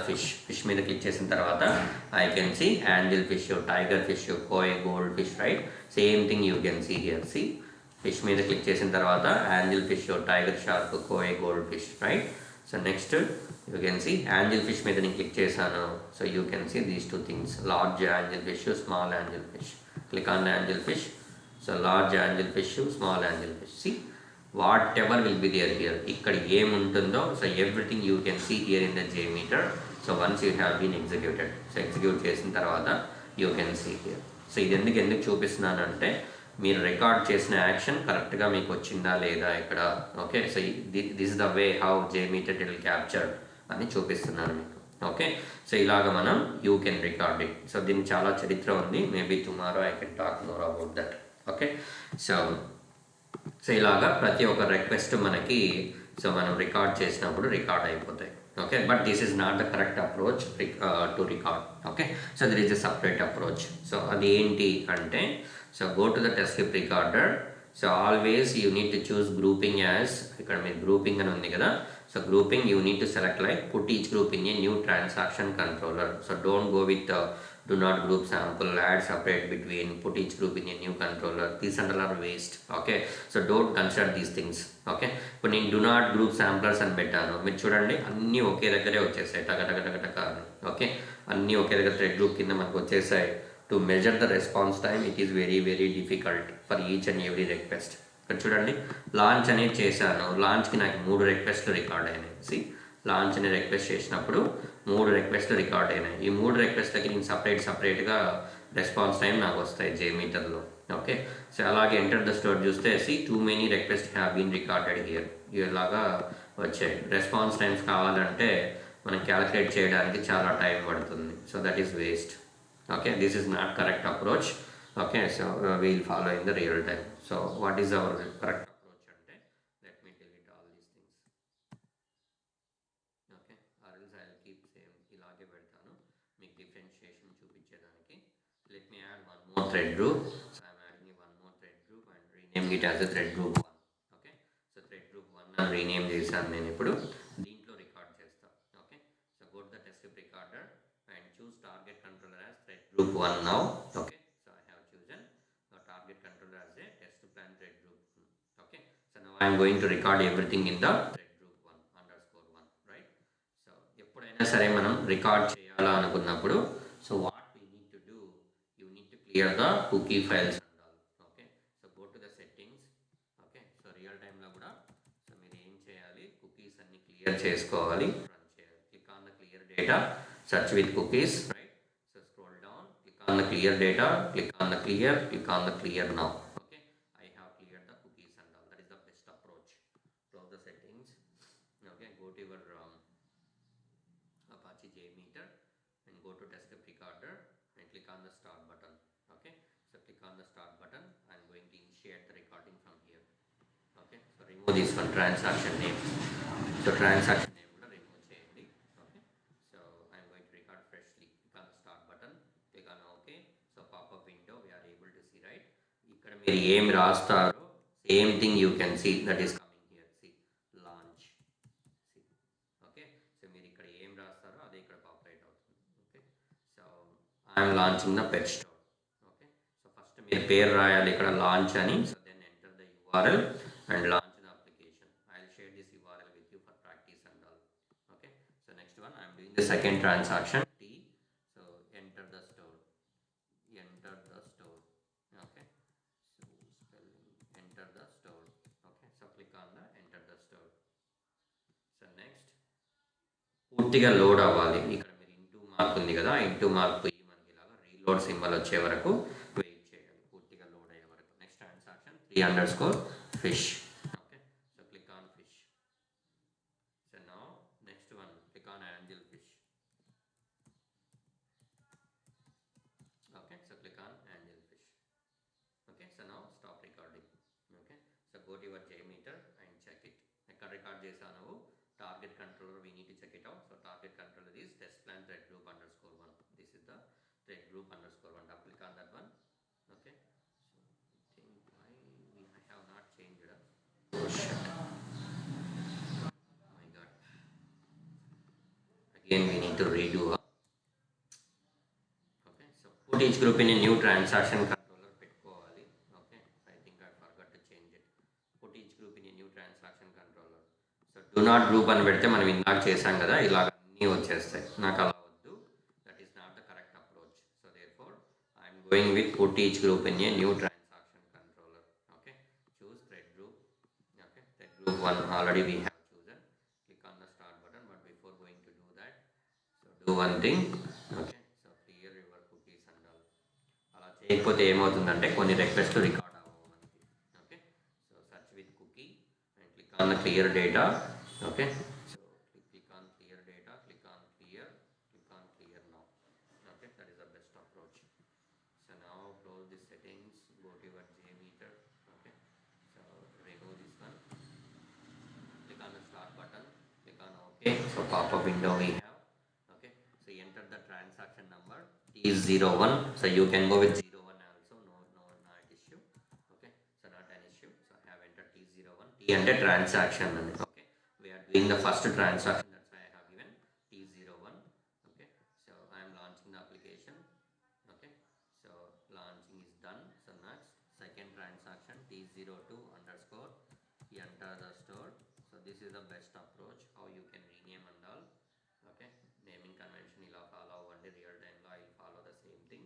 Speaker 1: fish మీద క్లిక్ చేసిన తర్వాత I can see angel fish, tiger fish, koi gold fish, right. Same thing you can see here. See fish మీద క్లిక్ చేసిన తర్వాత angel fish, tiger shark, koi gold fish, right. So next you can see angel fish మీద నేను click చేశాను. So you can see these two things, large angel fish, small angel fish. Click on the angelfish. So large angelfish, small angelfish. See whatever will be there here. ఇక్కడ ఏం ఉంటుందో, so everything you can see here in the JMeter. So once you have been executed, so execute చేసిన తర్వాత you can see here. So ఇది ఎందుకు చూపిస్తున్నానంటే మీరు record చేసిన action కరెక్ట్గా మీకు వచ్చిందా లేదా ఇక్కడ. Okay, so this is the way how JMeter will capture అని చూపిస్తున్నాను మీకు. ఓకే, సో ఇలాగ మనం you can record it. So దీనికి చాలా చరిత్ర ఉంది, maybe tomorrow I can talk more about that. Okay, so ఇలాగా ప్రతి ఒక్క రిక్వెస్ట్ మనకి, సో మనం రికార్డ్ చేసినప్పుడు రికార్డ్ అయిపోతాయి. Okay, but this is not the correct approach to record. Okay, so there is a separate approach. So అది ఏంటి అంటే, so go to the test script recorder. So always you need to choose grouping as, ఇక్కడ మీరు grouping అని ఉంది కదా. So grouping, you need to select like put each group in a new transaction controller. So don't go with do not group sample, add separate between, put each group in a new controller. These all are waste. Okay, so don't consider these things. Okay, ఇప్పుడు నేను do not group samplers అని పెట్టాను. మీరు చూడండి అన్నీ ఒకే దగ్గరే వచ్చేసాయి, టక. ఓకే, అన్నీ ఒకే దగ్గర థ్రెడ్ గ్రూప్ కింద మనకు వచ్చేసాయి. To measure the response time it is very difficult for each and every request. ఇక్కడ చూడండి, లాంచ్ అనేది చేశాను. లాంచ్కి నాకు 3 రిక్వెస్ట్లు రికార్డ్ అయినాయి. సి లాంచ్ అనే రిక్వెస్ట్ చేసినప్పుడు 3 రిక్వెస్ట్లు రికార్డ్ అయినాయి. ఈ 3 రిక్వెస్ట్లకి నేను సపరేట్గా రెస్పాన్స్ టైం నాకు వస్తాయి JMeterలో. ఓకే, సో అలాగే ఎంటర్ ద స్టోర్ చూస్తే too many request have been recorded here, ఇలాగా వచ్చాయి. రెస్పాన్స్ టైమ్స్ కావాలంటే మనం క్యాలిక్యులేట్ చేయడానికి చాలా టైం పడుతుంది. So that is waste. Okay, this is not correct approach. Okay, so we will follow in the real time. So what is our correct approach ante, let me tell it all these things. మీకు differentiation చూపించేదానికి. Let me add one more thread group. So I'm adding one more thread group and rename it as a thread group 1. Okay, so thread group 1 అని rename చేశాను నేను. ఇప్పుడు దీంట్లో record చేస్తాను. Okay, so go to the test script recorder and choose target controller as thread group 1 now. Okay, so I have chosen the target controller as a test plan thread group. Okay, so now I am going to record everything in the thread group 1 underscore 1, right? So ఎప్పుడైనా సరే మనం record చేయాలా అనుకున్నప్పుడు, so what we need to do, you need to clear the cookie files and all. Okay, so go to the settings. Okay, so real time లో కూడా so మీరు ఏం చేయాలి, కుకీస్ అన్ని క్లియర్ చేసుకోవాలి, రన్ చేయాలి. Click on the clear data, search with cookies, right? So scroll down, click on the clear data, click on the clear, click on the clear now. Okay, I have cleared the cookies and all. That is the best approach. Close the settings. Okay, go to your Apache JMeter and go to test script recorder and click on the start button. Okay, so click on the start button. I'm going to initiate the recording from here. Okay, so remove this one, transaction name. So transaction name కూడా remove చేయండి. Okay, so I'm going to record freshly. Click on the start button, click on OK. So pop-up window we are able to see, right? ఇక్కడ మీరు ఏం రాస్తారో same thing you can see that is coming here. See, launch. See, okay, so మీరు ఇక్కడ ఏం రాస్తారో అదే ఇక్కడ populate అవుతుంది. Okay, so I am launching the pet store. Okay, so first మీరు పేరు రాయాలి ఇక్కడ launch అని. So then enter the URL and launch the application. I'll share this URL with you for practice and all. Okay, so next one I'm doing the second transaction T. So enter the store. Enter the store. Okay, so spelling enter the store. Okay, so click on the enter the store. So next పూర్తిగా load అవ్వాలి. ఇక్కడ మీరు into mark ఉంది కదా, into mark పోయి మనకి ఇలాగా reload symbol వచ్చే వరకు వెయిట్ చేయాలి, పూర్తిగా లోడ్ అయ్యే వరకు. Next transaction 3_fish. Okay, so click on fish. So now next one click on angel fish. Okay, so click on angel fish. Okay, so now stop recording. Okay, so go to your JMeter and check it. ఎక్కడ record చేశాను, target controller, we need to check it out. So target controller is test plan thread group _1. This is the thread group _1. Now click on that one. Okay, so I think I have not changed it. Oh shit, oh my god, again we need to redo. Okay, so put each group in a new transaction controller పెట్టుకోవాలి. Okay, I think I forgot to change it. Put each group in a new transaction controller. So do not group అని పెడితే మనం ఇందాక చేసాం కదా, ఇలాగ అన్నీ వచ్చేస్తాయి. నాకు అలా వద్దు, that is not the correct approach. So therefore I'm going with put each group in a new transaction controller. Okay, choose thread group. Okay, thread group 1 already we have chosen. Click on the start button, but before going to do that, so do one thing. Okay, so clear your cookies and all. అలా చేయకపోతే ఏమవుతుందంటే కొన్ని రిక్వెస్ట్లు record అవ్వవు మనకి. Okay, so search with cookie and click on the clear data. Okay, so click on clear data, click on clear now. Okay, that is the best approach. So now close the settings, go to your JMeter. Okay, so remove this one, click on the start button, click on OK. So pop-up window we have. Okay, so enter the transaction number T01. So you can go with 01 also, not issue. Okay, so not an issue. So I have entered T01. T and a transaction. Okay, we are doing the first transaction, that's why I have given T01. Okay, so I am launching the application. Okay, so launching is done. So next second transaction T02 underscore, enter the store. So this is the best approach how you can rename and all. Okay, naming convention ila follow and real time lo I'll follow the same thing.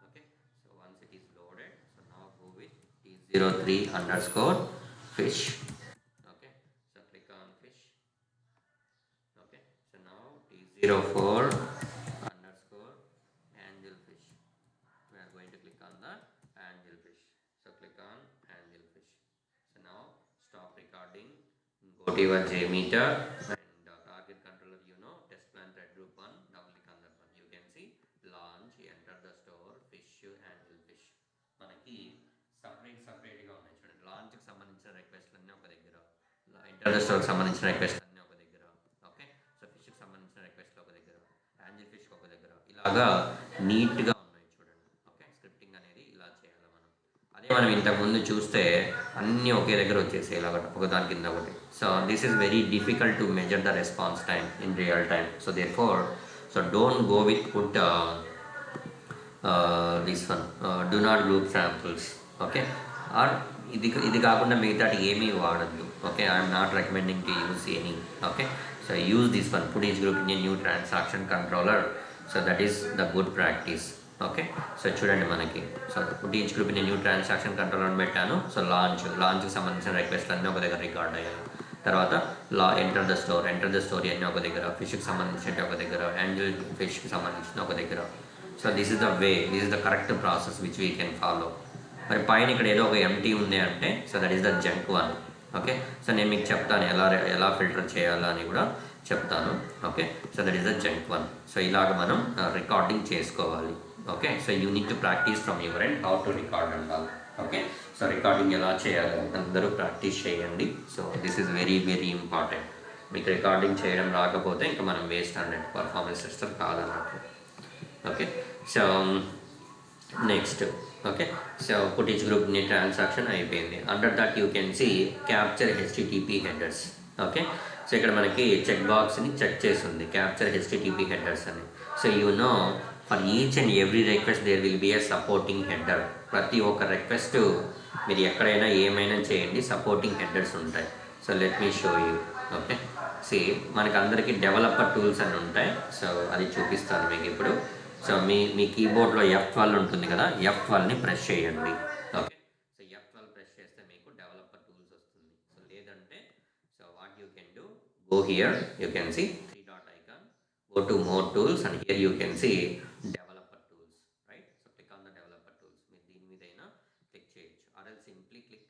Speaker 1: Okay, so once it is loaded, so now go with T03 underscore fish. Okay, so click on fish. Okay, so now T04 underscore angel fish. We are going to click on the angel fish. So click on angel fish. So now stop recording, go to your JMeter and target controller, test plan thread group 1, double click on that one. You can see launch, enter the store, fish, angel fish. మనకి సపరేట్గా ఉన్నాయి చూడండి. లాంచ్కి సంబంధించిన రిక్వెస్ట్లు అన్నీ ఒక దగ్గర, enter the స్టోర్కి సంబంధించిన రిక్వెస్ట్ అన్నీ ఒక దగ్గర. ఓకే, సో ఫిష్కి సంబంధించిన రిక్వెస్ట్లు ఒక దగ్గర, యాంజిల్ ఫిష్కి ఒక దగ్గర, ఇలా ఇలాగా నీట్గా ఉన్నాయి చూడండి. ఓకే, స్క్రిప్టింగ్ అనేది ఇలా చేయాలి మనం. అదే మనం ఇంతకుముందు చూస్తే అన్నీ ఒకే దగ్గర వచ్చేసాయి ఇలాగ ఒకదాని కింద ఒకటి. So this is very difficult to measure the response time in real time. So therefore so don't go with put this one do not group samples. Okay, or ఇది కాకుండా మిగతాటి ఏమీ వాడద్దు. Okay, I'm not recommending to use any. Okay, so use this one, put each group in a new transaction controller. So that is the good practice. Okay, so చూడండి మనకి, so put each group in a new transaction controller అని పెట్టాను. So లాంచ్కి సంబంధించిన రిక్వెస్ట్లు అన్నీ ఒక దగ్గర record అయ్యాయి. తర్వాత ఎంటర్ ద స్టోరీ అన్నీ ఒక దగ్గర, ఫిష్కి సంబంధించిన ఒక దగ్గర, యాంగిల్ ఫిష్కి సంబంధించిన ఒక దగ్గర. So this is the way, this is the correct process which we can follow. మరి పైన ఇక్కడ ఏదో ఒక ఎంటీ ఉంది అంటే so that is the junk one. Okay, so నేను మీకు చెప్తాను ఎలా ఫిల్టర్ చేయాలో అని కూడా చెప్తాను. Okay, so that is the junk one. So ఇలాగ మనం రికార్డింగ్ చేసుకోవాలి. Okay, so you need to practice from your end how to record అంటారు. ఓకే, సో రికార్డింగ్ ఎలా చేయాలి అందరూ ప్రాక్టీస్ చేయండి. So this is very very important. మీకు recording చేయడం రాకపోతే ఇంకా మనం వేస్ట్ అన్నట్టు, పర్ఫార్మెన్స్ టెస్టర్ కాదన్నట్టు. Okay, so next. Okay, so put each group in a transaction అయిపోయింది. Under that you can see capture HTTP headers. Okay, so ఇక్కడ మనకి చెక్ బాక్స్ని చెక్ చేసి ఉంది, క్యాప్చర్ HTTP హెడర్స్ అని. So you know for each and every request there will be a supporting header. ప్రతి ఒక్క request మీరు ఎక్కడైనా ఏమైనా చేయండి, సపోర్టింగ్ హెడర్స్ ఉంటాయి. So let me show you. Okay, see మనకి అందరికీ డెవలపర్ టూల్స్ అని ఉంటాయి. సో అది చూపిస్తాను మీకు ఇప్పుడు. సో మీ కీబోర్డ్లో F12 ఉంటుంది కదా, F12ని ప్రెస్ చేయండి. ఓకే, సో F12 ప్రెస్ చేస్తే మీకు డెవలపర్ టూల్స్ వస్తుంది. సో లేదంటే so what you can do, go here, you can see 3 dot icon, go to more tools and here you can see developer tools. Right, so click on the developer tools. మీరు దీని మీద అయినా click చేయొచ్చు, or else simply click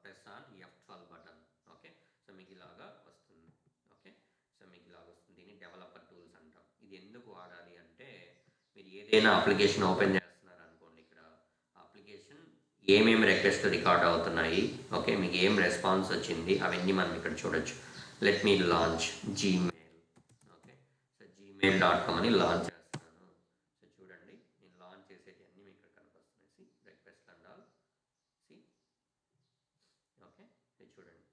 Speaker 1: press on F12 button. Okay, so మీకు ఇలాగా వస్తుంది. Okay, so మీకు ఇలాగ వస్తుంది. దీన్ని డెవలపర్ టూల్స్ అంటాం. ఇది ఎందుకు వాడాలి అంటే మీరు ఏదైనా అప్లికేషన్ ఓపెన్ చేస్తున్నారు అనుకోండి, ఇక్కడ అప్లికేషన్ ఏమేమి రిక్వెస్ట్ రికార్డ్ అవుతున్నాయి, ఓకే, మీకు ఏం రెస్పాన్స్ వచ్చింది అవన్నీ మనం ఇక్కడ చూడొచ్చు. Let me launch Gmail. Okay, so gmail.com అని లాంచ్ చేస్తున్నాను. సో చూడండి, నేను లాంచ్ చేసేది అన్నీ మీకు ఇక్కడ కనిపిస్తున్నాయి. Request and all. See, okay, ఇది చూడండి.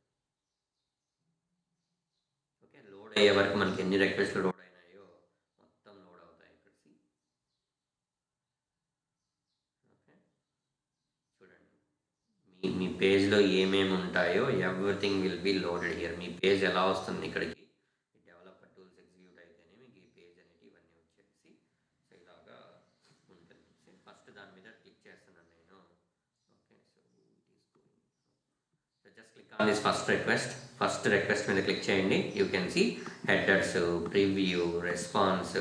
Speaker 1: ఓకే, లోడ్ అయ్యే వరకు మనకి ఎన్ని రిక్వెస్ట్లు లోడ్ అయినాయో మొత్తం లోడ్ అవుతాయి ఇక్కడ. సి, ఓకే, చూడండి మీ పేజ్లో ఏమేమి ఉంటాయో everything will B loaded here. Me page ఎలా వస్తుంది ఇక్కడికి, డెవలపర్ టూల్స్ ఎగ్జిక్యూట్ అయితేనే మీకు ఈ పేజ్ అనేది ఇవన్నీ వచ్చేసి సో ఇలాగా ఉంటుంది. ఫస్ట్ దాని మీద క్లిక్ చేస్తున్నాను నేను. Okay, so just click on this first request మీద క్లిక్ చేయండి. You can see headers, preview, response,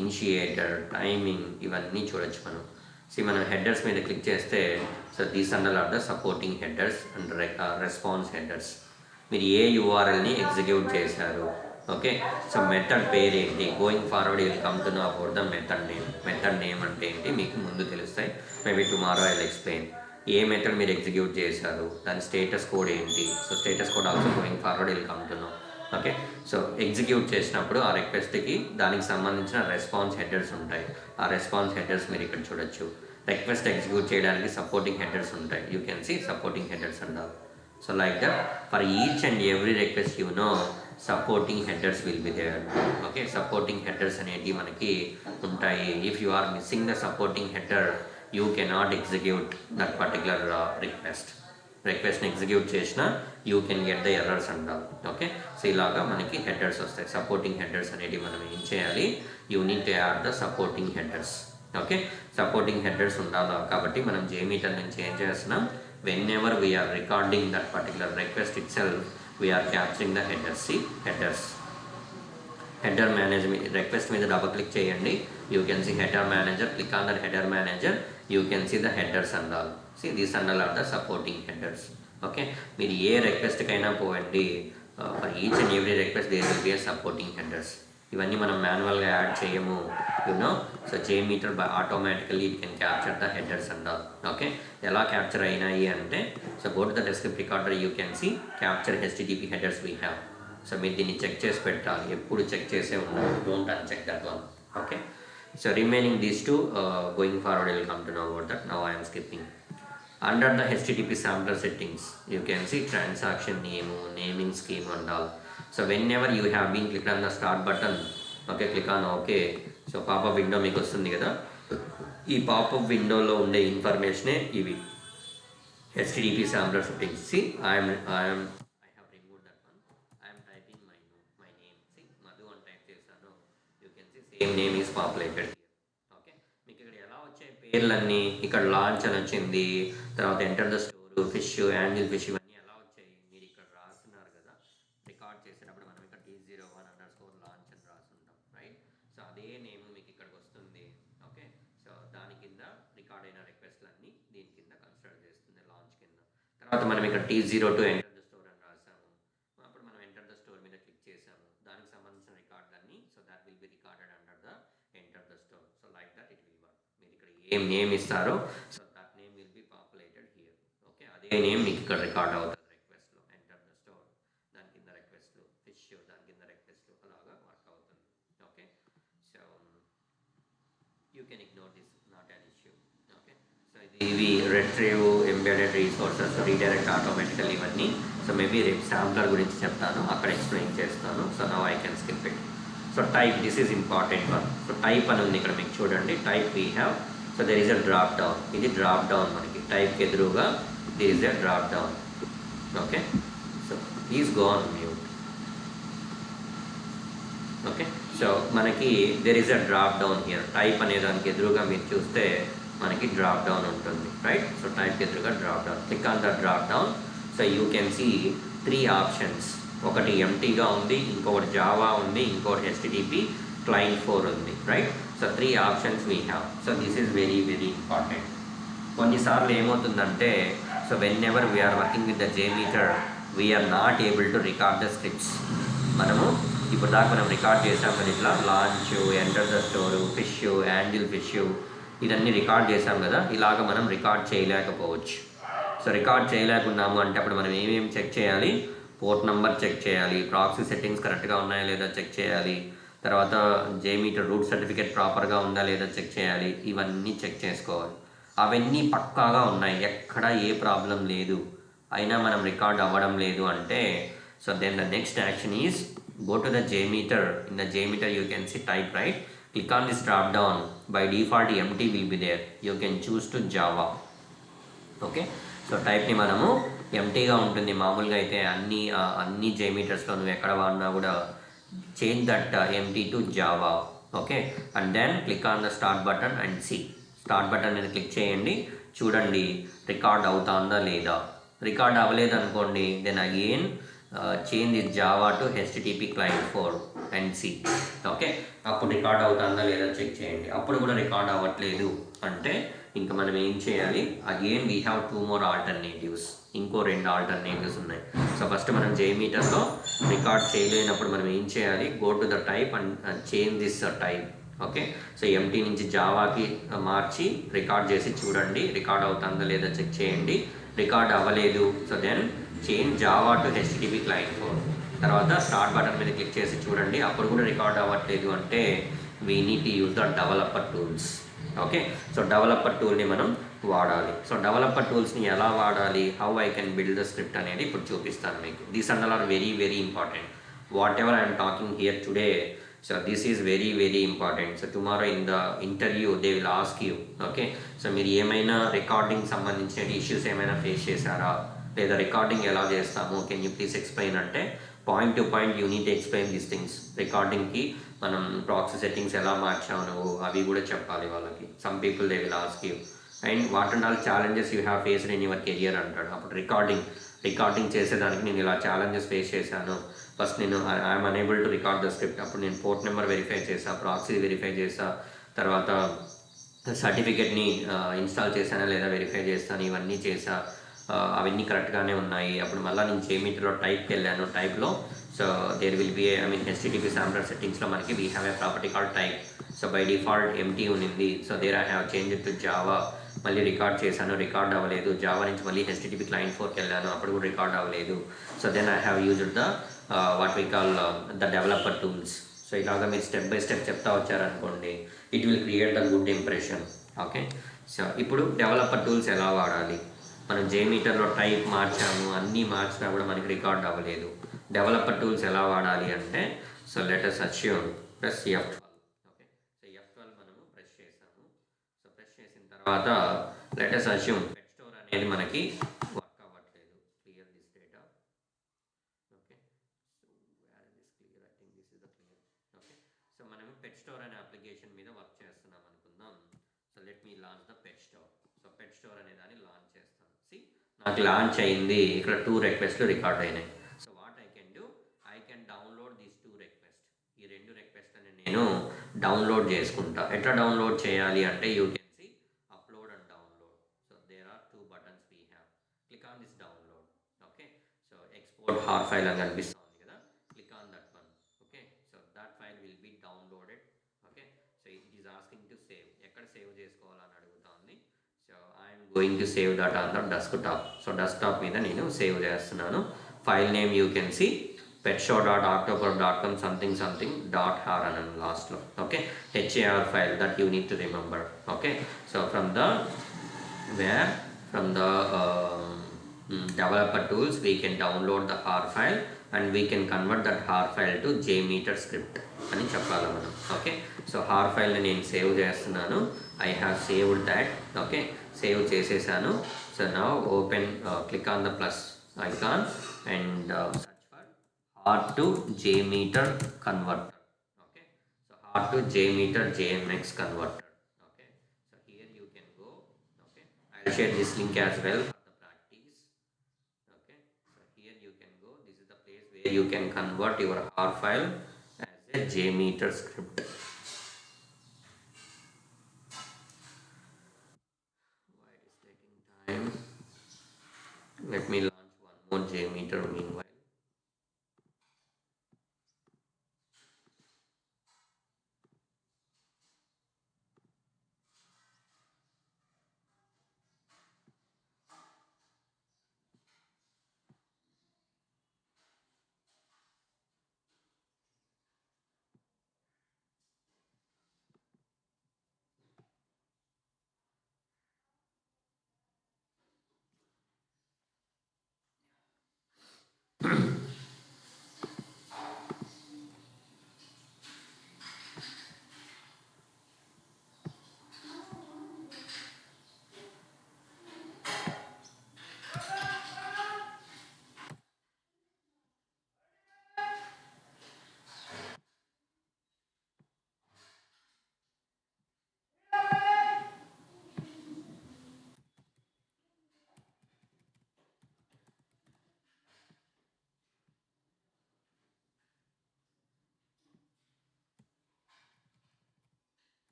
Speaker 1: initiator, timing ఇవన్నీ చూడొచ్చు మనం. మనం హెడర్స్ మీద క్లిక్ చేస్తే so these under are the supporting headers and response headers. మీరు ఏ యూఆర్ఎల్ని ఎగ్జిక్యూట్ చేశారు. ఓకే, సో మెథడ్ పేరు ఏంటి, going forward will come to know about the method name అంటే ఏంటి మీకు ముందు తెలుస్తాయి. Maybe tomorrow I will explain. A method మీరు ఎగ్జిక్యూట్ చేశారు, దాని స్టేటస్ కోడ్ ఏంటి. So status code also going forward will come to no. Okay, so execute చేసినప్పుడు ఆ రిక్వెస్ట్కి దానికి సంబంధించిన రెస్పాన్స్ హెడర్స్ ఉంటాయి. ఆ రెస్పాన్స్ హెడర్స్ మీరు ఇక్కడ చూడొచ్చు. రిక్వెస్ట్ ఎగ్జిక్యూట్ చేయడానికి సపోర్టింగ్ హెడర్స్ ఉంటాయి. You can see supporting headers and all. So like that for each and every request you know supporting headers will be there. Okay, supporting headers అనేవి మనకి ఉంటాయి. If you are missing the supporting header you cannot execute that particular రిక్వెస్ట్ని execute చేసిన you can get the errors and all. Okay, so ఇలాగా మనకి headers వస్తాయి. Supporting headers అనేవి మనం ఏం చేయాలి, you need to add the supporting headers. Okay, supporting headers ఉండాలి. కాబట్టి మనం జేమీటర్ నుంచి ఏం చేస్తున్నాం, whenever we are recording that particular request itself we are capturing the headers. See headers, header manager request మీద డబుల్ క్లిక్ చేయండి. You can see header manager, click on that header manager, you can see the headers and all. See these and all are the supporting headers. Okay, మీరు ఏ request కైనా పోండి, for each and every request there will be a supporting headers. ఇవన్నీ మనం మాన్యువల్గా add చేయము, you know. So JMeter by automatically it can capture the headers and all. Okay, ఎలా capture అయినాయి అంటే so go to the test script recorder, you can see capture HTTP headers we have. So మీరు దీన్ని check చేసి పెట్టాలి, ఎప్పుడు check చేసే ఉండాలి, don't uncheck that one. Okay, So remaining these two, going forward you will come to know about that. Now I am skipping. Under the HTTP sampler settings, you can see transaction name, naming scheme and all. So whenever you have been clicked on the start button, okay, click on OK. So pop-up window మీకు వస్తుంది కదా, ఈ popup విండోలో ఉండే ఇన్ఫర్మేషనే ఇవి HTTP sampler settings. See, I have removed that one. I am typing my name. See, Madhu అని type చేశాను. You can see same name is populated here. Okay. మీకు ఇక్కడ ఎలా వచ్చాయి పేర్లన్నీ, ఇక్కడ లాంచ్ అని వచ్చింది, తర్వాత enter the store, fish, angel fish, ఇవన్నీ ఎలా వచ్చాయి మీరు ఇక్కడ రాస్తున్నారు కదా, రికార్డ్ చేసేటప్పుడు మనం ఇక్కడ D01_launch అని రాస్తుంటాం, రైట్. సో అదే నేమ్ మీకు ఇక్కడికి వస్తుంది. ఓకే. సో దాని కింద రికార్డ్ అయిన రిక్వెస్ట్లన్నీ దీని కింద కన్సిడర్ చేస్తుంది లాంచ్ కింద. తర్వాత మనం ఇక్కడ T02 ఎంటర్ ద స్టోర్ అని రాసాము, అప్పుడు మనం ఎంటర్ ద స్టోర్ మీద క్లిక్ చేసాము, దానికి సంబంధించిన రికార్డులన్నీ so that will be recorded under the enter the store. So like that it will work. మీరు ఇక్కడ ఏం నేమ్ ఇస్తారో so that name will be populated here. Okay. అదే నేమ్ మీకు ఇక్కడ రికార్డ్ అవుతుంది రిక్వెస్ట్లో. ఎంటర్ ద స్టోర్ దాని కింద రిక్వెస్ట్లు, ఫిష్ దాని కింద రిక్వెస్ట్లు, అలాగా వర్క్ అవుతుంది. Okay. So you can ignore this, not an issue. Okay. So ఇవి రిట్రీవ్, ఎంబెడెడ్ రీసోర్సెస్, రీడైరెక్ట్ ఆటోమేటికల్, ఇవన్నీ సో మేబీ రేపు శాంప్లర్ గురించి చెప్తాను, అక్కడ ఎక్స్ప్లెయిన్ చేస్తాను. So now I can skip it. So type, this is important one. So type అని ఉంది ఇక్కడ మీకు చూడండి. Type we have, so there is a drop down. ఇది డ్రాప్ డౌన్, మనకి టైప్కి ఎదురుగా there is a drop down. Okay. So is go on mute. Okay. So మనకి there is a drop down here. Type అనే దానికి ఎదురుగా మీరు చూస్తే మనకి డ్రాప్ డౌన్ ఉంటుంది, రైట్. సో టైప్కి ఎదురుగా drop down, click on the drop down. So you can see 3 options. ఒకటి ఎంటీగా ఉంది, ఇంకొకటి జావా ఉంది, ఇంకొకటి HTTP client 4 ఉంది, right. So 3 options we have. So this is very very important. కొన్నిసార్లు ఏమవుతుందంటే, so whenever we are working with the JMeter we are not able to record the scripts. మనము ఇప్పుడు దాకా మనం రికార్డ్ చేసాం కదా, ఇట్లా launch, enter the store, fish, angel fish, ఇదన్నీ రికార్డ్ చేసాం కదా, ఇలాగ మనం రికార్డ్ చేయలేకపోవచ్చు. సో రికార్డ్ చేయలేకున్నాము అంటే అప్పుడు మనం ఏమేమి చెక్ చేయాలి, పోర్ట్ నెంబర్ చెక్ చేయాలి, ప్రాక్సీ సెట్టింగ్స్ కరెక్ట్గా ఉన్నాయా లేదా చెక్ చేయాలి, తర్వాత JMeter రూట్ సర్టిఫికేట్ ప్రాపర్గా ఉందా లేదా చెక్ చేయాలి, ఇవన్నీ చెక్ చేసుకోవాలి. అవన్నీ పక్కాగా ఉన్నాయి, ఎక్కడ ఏ ప్రాబ్లం లేదు, అయినా మనం రికార్డ్ అవ్వడం లేదు అంటే, so then the next action is go to the JMeter. In the JMeter you can see type, right. Click on this drop down. By default empty will be there. You can choose to Java. Okay. So టైప్ని మనము ఎంటీగా ఉంటుంది మామూలుగా అయితే, అన్ని JMetersలో నువ్వు ఎక్కడ వాడినా కూడా change that empty to Java. Okay. And then click on the start button and see. Start button మీద క్లిక్ చేయండి, చూడండి రికార్డ్ అవుతుందా లేదా. రికార్డ్ అవ్వలేదు అనుకోండి, then again change this Java to HTTP client 4 and see. Okay. అప్పుడు record అవుతుందా లేదా చెక్ చేయండి. అప్పుడు కూడా రికార్డ్ అవ్వట్లేదు అంటే ఇంకా మనం ఏం చేయాలి, again we have 2 more alternatives. ఇంకో 2 ఆల్టర్నేటివ్స్ ఉన్నాయి. సో ఫస్ట్ మనం JMeterలో రికార్డ్ చేయలేనప్పుడు మనం ఏం చేయాలి, go to the type and change this type. Okay. So empty నుంచి జావాకి మార్చి రికార్డ్ చేసి చూడండి, రికార్డ్ అవుతుందా లేదా చెక్ చేయండి. రికార్డ్ అవ్వలేదు, so then change Java to HTTP client 4. తర్వాత స్టార్ట్ బటన్ మీద క్లిక్ చేసి చూడండి, అప్పుడు కూడా రికార్డ్ అవ్వట్లేదు అంటే we need to use the developer tools. Okay. So developer టూల్ని మనం వాడాలి. సో డెవలపర్ టూల్స్ని ఎలా వాడాలి, how I can build the script అనేది ఇప్పుడు చూపిస్తాను మీకు. These and all are very very important. Whatever I'm talking here today, so this is very very important. So tomorrow in the interview they will ask you. Okay. So మీరు ఏమైనా recording సంబంధించిన issues ఏమైనా face చేశారా, లేదా recording ఎలా చేస్తాము, can you please explain అంటే point to point you need to explain these things. రికార్డింగ్కి మనం ప్రాక్సీ సెట్టింగ్స్ ఎలా మార్చావు నువ్వు, అవి కూడా చెప్పాలి వాళ్ళకి. Some people they will ask you and what and all challenges you have faced in your career అంటాడు. అప్పుడు రికార్డింగ్ చేసేదానికి నేను ఇలా ఛాలెంజెస్ ఫేస్ చేశాను. ఫస్ట్ నేను I'm unable to record the script, అప్పుడు నేను పోర్ట్ నెంబర్ వెరిఫై చేసా, ప్రాక్సీ వెరిఫై చేసా, తర్వాత సర్టిఫికేట్ని ఇన్స్టాల్ చేశానా లేదా వెరిఫై చేస్తాను, ఇవన్నీ చేసా, అవన్నీ కరెక్ట్గానే ఉన్నాయి. అప్పుడు మళ్ళీ నేను JMeterలో టైప్కి వెళ్ళాను. టైప్లో so there will be HTTP sampler సెట్టింగ్స్లో మనకి we have a property called type. So by default empty ఉంది. So there I have change to Java. మళ్ళీ రికార్డ్ చేశాను, రికార్డ్ అవ్వలేదు. జావా నుంచి మళ్ళీ HTTP client 4కి వెళ్ళాను, అప్పుడు కూడా రికార్డ్ అవ్వలేదు. So then I have used the what we call the developer tools. So ఇలాగ మీరు స్టెప్ బై స్టెప్ చెప్తా వచ్చారనుకోండి, it will create the good impression. Okay, so ఇప్పుడు డెవలపర్ టూల్స్ ఎలా వాడాలి? మనం జేమీటర్లో టైప్ మార్చాము, అన్నీ మార్చినా కూడా మనకి రికార్డ్ అవ్వలేదు. డెవలపర్ టూల్స్ ఎలా వాడాలి అంటే, so let's assume plus F12. Okay, so F12 మనము ప్రెస్ చేసాము. సో ప్రెస్ చేసిన తర్వాత లెటస్ అస్యూమ్ పెట్ స్టోర్ అనేది మనకి వర్క్ అవ్వట్లేదు. Clear this data. Okay, so where this clear, I think this is the clear. Okay, so మనం పెట్ store అనే application మీద వర్క్ చేస్తున్నాం అనుకుందాం. So let me launch the pet store. So pet store అనే దాన్ని లాంచ్ చేస్తాను. C, నాకు launch అయింది, ఇక్కడ 2 రిక్వెస్ట్లు రికార్డ్ అయినాయి. So what I can do, I can download these 2 request. ఈ 2 రిక్వెస్ట్లని నేను డౌన్లోడ్ చేసుకుంటా. ఎట్లా డౌన్లోడ్ చేయాలి అంటే, you can see upload and download. So there are 2 buttons we have. Click on this download. Okay, so export HAR file అని కనిపిస్తుంది కదా, click on that one. Okay, so that file will be downloaded. Okay, so it is asking to save. ఎక్కడ save చేసుకోవాలని అడుగుతుంది. So I'm going to save that on the desktop. So desktop మీద నేను save చేస్తున్నాను. File name you can C petshow.october.com something something dot har and last lo. Okay, har file that you need to remember. Okay, so from the where from the developer tools we can download the har file and we can convert that har file to jmeter script అని చెప్పాలి మనం. Okay, so hour ఫైల్ని నేను save చేస్తున్నాను. I have saved that. Okay, save చేసేసాను. So now open, click on the plus icon and search for har to jmeter converter. Okay, so har to jmeter jmx converter. Okay, so here you can go. Okay, I'll share this link as well for the practice. Okay, so here you can go. This is the place where you can convert your har file as a jmeter script. Why it is taking time? Let me launch one more jmeter meanwhile.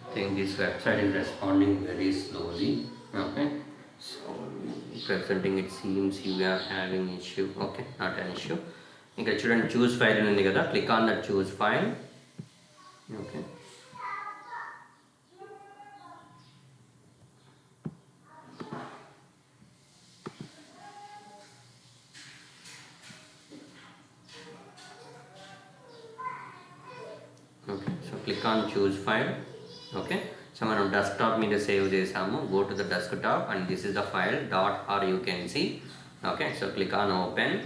Speaker 1: I think this website is responding very slowly. Okay, so presenting it seems you are having issue. Okay, not an issue. ఇక్కడ చూడండి, చూస్ file ఉంది కదా, click on that choose file. Okay, okay, so click on choose file. Okay, so మనం desktop మీద save చేసాము. Go to the desktop and this is the file dot R you can see. Okay, so click on open.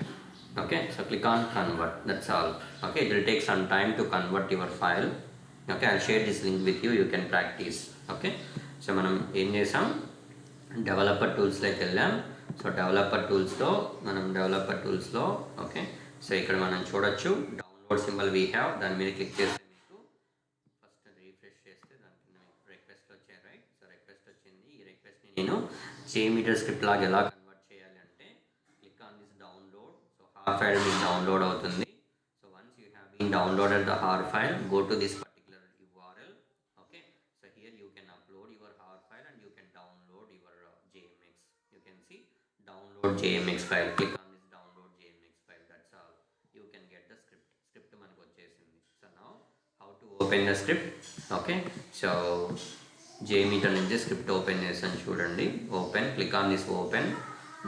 Speaker 1: Okay, so click on convert, that's all. Okay, it will take some time to convert your file. Okay, I'll share this link with you, you can practice. Okay, so మనం ఏం చేసాం, developer టూల్స్లోకి వెళ్ళాం. So developer టూల్స్లో okay, so ఇక్కడ మనం చూడొచ్చు download symbol we have. దాని మీద click చేస్తే మీకు ఫస్ట్ రీఫ్రెష్ చేస్తే దాని కింద మీకు రిక్వెస్ట్ వచ్చాయి, రైట్? సో రిక్వెస్ట్ వచ్చింది. ఈ రిక్వెస్ట్ని నేను జేమీటర్ స్క్రిప్ట్ లాగా ఎలా కన్వర్ట్ చేయాలి అంటే, click on this download. So HAR file మీకు డౌన్లోడ్ అవుతుంది. So once you have been downloaded the HAR file, go to this particular URL. Okay, so here you can upload your HAR file and you can download your JMX. You can see download JMX file. Click on this download JMX file. That's all. You can get the script మనకు వచ్చేసింది. So now how to open the script? Okay, so JMeter నుంచి script open చేసాను చూడండి. Open, click on this open.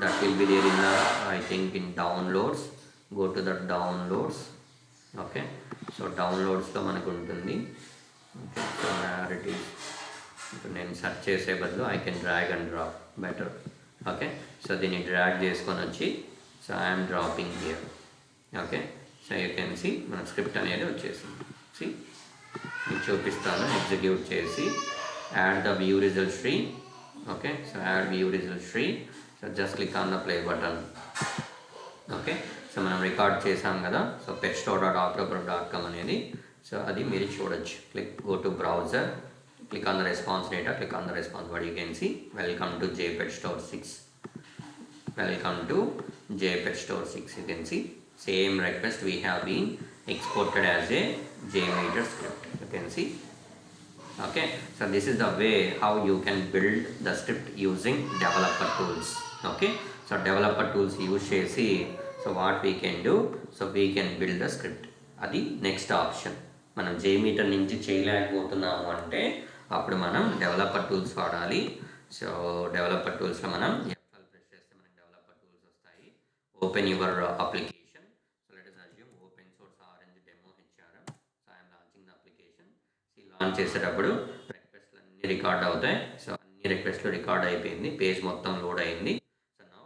Speaker 1: That will be there in the, I think, in downloads. Go to the downloads. Okay, so downloads లో మనకు ఉంటుంది. Okay, so where it is, ఇప్పుడు నేను search చేసే బదులు I can drag and drop better. Okay, so దీన్ని drag చేసుకొని వచ్చి, so I am dropping here. Okay, so you can see మన స్క్రిప్ట్ అనేది వచ్చేసింది. See, మీకు చూపిస్తాను. ఎగ్జిక్యూట్ చేసి add the view result tree. Okay, so add view result tree. So just click on the play button. Okay, so మనం record చేసాం కదా. So petstore.october.com అనేది, సో అది మీరు చూడొచ్చు. Go to browser, click on the response data, click on the response. What you can see, welcome to JPetStore 6. Welcome to JPetStore 6. You can see same request we have been exported as a JMeter script. You can see. Okay, so this is the way how you can build the script using developer tools. Okay, so developer tools use chesi, so what we can do, so we can build the script. Adi next option. మనం JMeter నుంచి చేయలేకపోతున్నాము అంటే అప్పుడు మనం developer tools వాడాలి. So developer టూల్స్లో మనం F12 press చేస్తే మనకి developer tools వస్తాయి. Open your application. So let us assume open source orange demo HRM. So I'm launching the application. Launch చేసేటప్పుడు రిక్వెస్ట్లు అన్నీ రికార్డ్ అవుతాయి. సో అన్ని రిక్వెస్ట్లు రికార్డ్ అయిపోయింది, పేజ్ మొత్తం లోడ్ అయింది. So now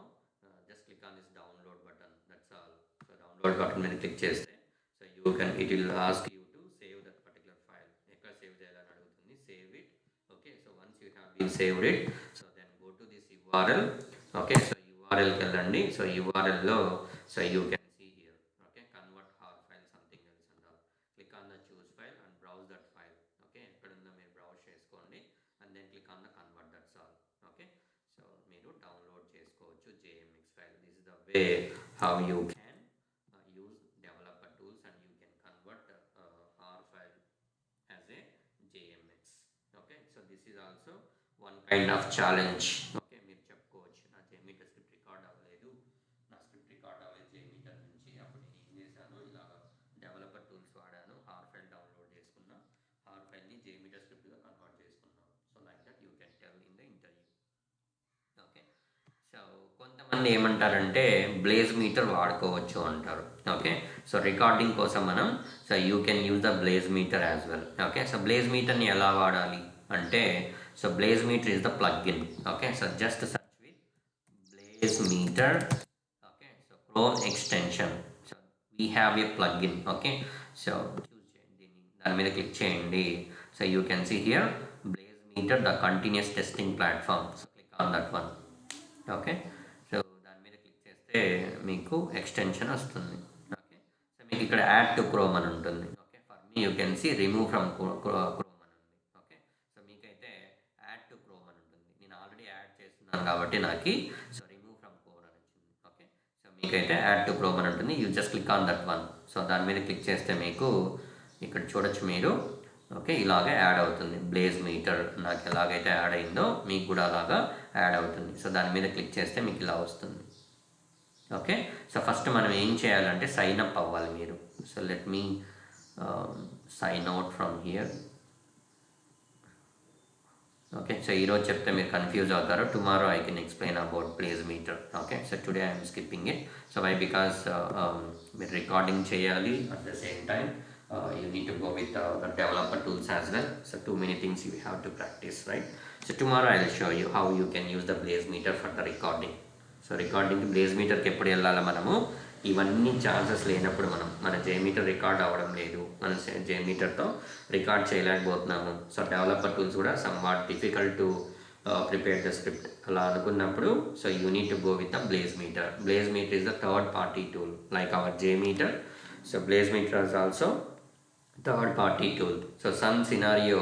Speaker 1: just click on this download button. That's all. So download button మీద క్లిక్ చేస్తే, so you can, it will ask you to save that particular file. ఎక్కడ సేవ్ చేయాలని అడుగుతుంది. Save it. Okay, so once you have been saved it, so then go to this URL. Okay, so URLకి వెళ్ళండి. So URLలో, so you can see here. Okay, convert hour file something else and all. Click on the choose file and browse that file. Okay, ఎక్కడుందో మీరు browse చేసుకోండి and then click on the convert. That's all. Okay, so మీరు download చేసుకోవచ్చు JMX file. This is the way how you can use developer tools and you can convert hour file as a JMX. Okay, so this is also one kind of challenge. Okay, మీరు చెప్పుకోవచ్చు, నా JMeter script record అవ్వలేదు, నా script record అవ్వలేదు JMeter నుంచి. అప్పుడు నేను ఏం చేశాను, ఇలాగ డెవలపర్ టూల్స్ వాడాను, హార్ ఫైల్ డౌన్లోడ్ చేసుకున్నా, హార్ ఫైల్ని JMeter స్క్రిప్ట్గా కన్వర్ట్ చేసుకున్నాను. So like that you can tell in the interview. Okay, so కొంతమంది ఏమంటారంటే బ్లేజ్ మీటర్ వాడుకోవచ్చు అంటారు. ఓకే, సో రికార్డింగ్ కోసం మనం, so you can use the BlazeMeter as well. Okay, so బ్లేజ్ మీటర్ని ఎలా వాడాలి అంటే, so BlazeMeter is the plugin. Okay, so just search with BlazeMeter. Okay, so Chrome extension. So we have a plugin. Okay, so choose చేయండి, దాని మీద click చేయండి. So you can see here BlazeMeter the continuous testing platform. So click on that one. Okay, so దాని మీద click చేస్తే మీకు extension వస్తుంది. Okay, so మీకు ఇక్కడ యాడ్ టు క్రోమ్ అని ఉంటుంది. Okay, for me you can see remove from Chrome అని ఉంది. ఓకే, సో మీకైతే యాడ్ టు క్రోమ్ అని ఉంటుంది. నేను ఆల్రెడీ యాడ్ చేస్తున్నాను కాబట్టి నాకు సో రిమూవ్ ఫ్రమ్ క్రోమ్ అని వచ్చింది. ఓకే, సో మీకైతే యాడ్ టు క్రోమ్ అని ఉంటుంది. You just click on that one. So దాని మీద క్లిక్ చేస్తే మీకు ఇక్కడ చూడొచ్చు మీరు. ఓకే, ఇలాగే యాడ్ అవుతుంది. బ్లేజ్ మీటర్ నాకు ఎలాగైతే యాడ్ అయిందో మీకు కూడా అలాగా యాడ్ అవుతుంది. సో దాని మీద క్లిక్ చేస్తే మీకు ఇలా వస్తుంది. ఓకే, సో ఫస్ట్ మనం ఏం చేయాలంటే సైన్ అప్ అవ్వాలి మీరు. So let me sign out from here. Okay, so ఈరోజు చెప్తే మీరు కన్ఫ్యూజ్ అవుతారు. Tomorrow I can explain about BlazeMeter. Okay, so today I'm skipping it. So why, because మీరు రికార్డింగ్ చేయాలి at the same time. You need to go with the developer tools as well. So too many things you have to practice, right? So tomorrow I will show you how you can use the blaze meter for the recording. So recording కి blaze meter కి ఎప్పుడు వెళ్ళాలి మనము, ఇవన్నీ chances లేనప్పుడు మన JMeter record అవ్వడం లేదు, మనం JMeterతో రికార్డ్ చేయలేకపోతున్నాము. సో డెవలపర్ టూల్స్ కూడా somewhat difficult to prepare the script అలా అనుకున్నప్పుడు, so you need to go with the BlazeMeter. BlazeMeter is the third party tool like our JMeter. So blaze meter is also third party tool. So some scenario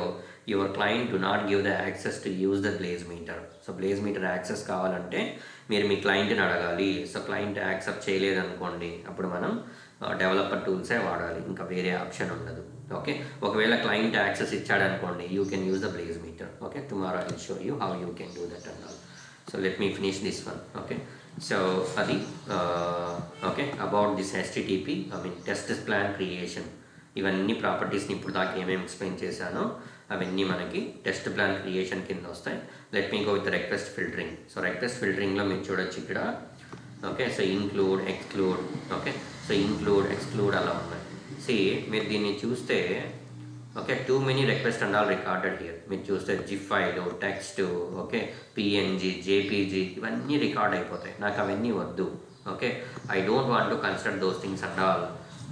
Speaker 1: your client do not give the access to use the BlazeMeter. So BlazeMeter access కావాలంటే మీరు మీ క్లయింట్ని అడగాలి. So client accept చేయలేదనుకోండి, అప్పుడు మనం developer టూల్సే వాడాలి, ఇంకా వేరే option ఉండదు. Okay, ఒకవేళ క్లయింట్ యాక్సెస్ ఇచ్చాడనుకోండి, you can use the BlazeMeter. Okay, tomorrow I will show you how you can do that and all. So let me finish this one. Okay, so అది okay about this HTTP test plan creation. ఇవన్నీ ప్రాపర్టీస్ని ఇప్పుడు దాకా ఏమేమి explain చేశానో అవన్నీ మనకి test plan creation కింద వస్తాయి. Let me go with request filtering. So request ఫిల్టరింగ్లో మీరు చూడొచ్చు ఇక్కడ. Okay, so include, exclude. Okay, so include, exclude అలా ఉన్నాయి. మీరు దీన్ని చూస్తే okay, too many request and all recorded here. మీరు చూస్తే GIF file, text, okay, PNG, JPG ఇవన్నీ రికార్డ్ అయిపోతాయి. నాకు అవన్నీ వద్దు. Okay, I don't want to consider those things and all.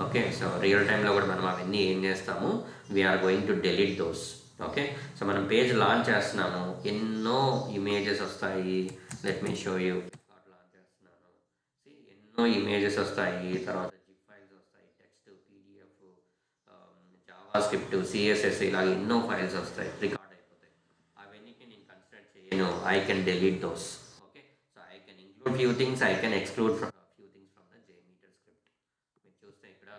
Speaker 1: Okay, so real టైంలో కూడా మనం అవన్నీ ఏం చేస్తాము, we are going to delete those. Okay, so మనం పేజ్ లాంచ్ చేస్తున్నాము, ఎన్నో ఇమేజెస్ వస్తాయి. Let me show you. Launch చేస్తున్నాను, ఎన్నో ఇమేజెస్ వస్తాయి, తర్వాత జిప్ ఫైల్స్ వస్తాయి, టెక్స్ట్, పీడిఎఫ్, జావాస్క్రిప్ట్, సిఎస్ఎస్ ఇలా ఎన్నో ఫైల్స్ వస్తాయి, రికార్డ్ అయిపోతాయి. అవన్నిటిని నేను కన్సిడర్ చేయను. I can delete those. Okay, so I can include few things, I can exclude few things from the JMeter script. మీరు చూస్తే ఇక్కడ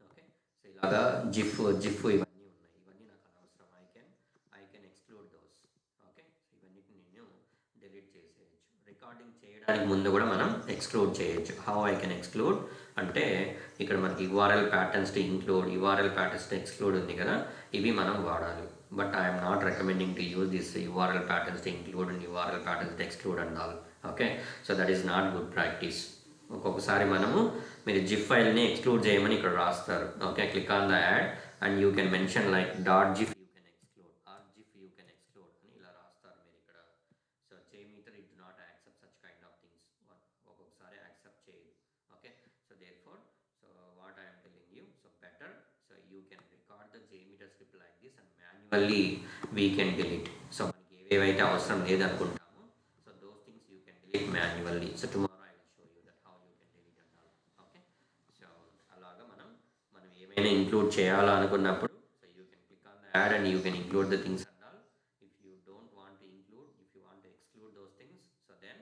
Speaker 1: ఓకే, సో ఇలాగా జిఫ్ ఇవన్నీ ఉన్నాయి. ఇవన్నీ నాకు అనవసరం. I can exclude those. Okay, so ఇవన్నిటిని నేను డెలీట్ చేసేయచ్చు. రికార్డింగ్ చేయడానికి ముందు కూడా మనం ఎక్స్క్లూడ్ చేయొచ్చు. హౌ ఐ కెన్ ఎక్స్క్లూడ్ అంటే ఇక్కడ మనకి URL patterns to include, URL patterns to exclude ఉంది కదా, ఇవి మనం వాడాలి. But I'm not recommending to use this URL patterns to include and URL patterns to exclude and all. Okay, so that is not good practice. ఒక్కొక్కసారి మనము మీరు GIF ఫైల్ని exclude చేయమని ఇక్కడ రాస్తారు. Okay, click on the add and you can mention like dot GIF you can exclude or GIF you can exclude అని ఇలా రాస్తారు మీరు ఇక్కడ. So JMeter it do not accept such kind of things. ఒక్కొక్కసారి accept చేయదు. Okay, so therefore so what I'm telling you, so better so you can record the JMeter script like this and manually we can delete. So మనకి ఏవేవైతే అవసరం లేదనుకుంటామో so those things you can delete manually. So tomorrow ఏమైనా include చేయాలనుకున్నప్పుడు so you can click on the add and you can include the things and all. If you don't want to include, if you want to exclude those things, so then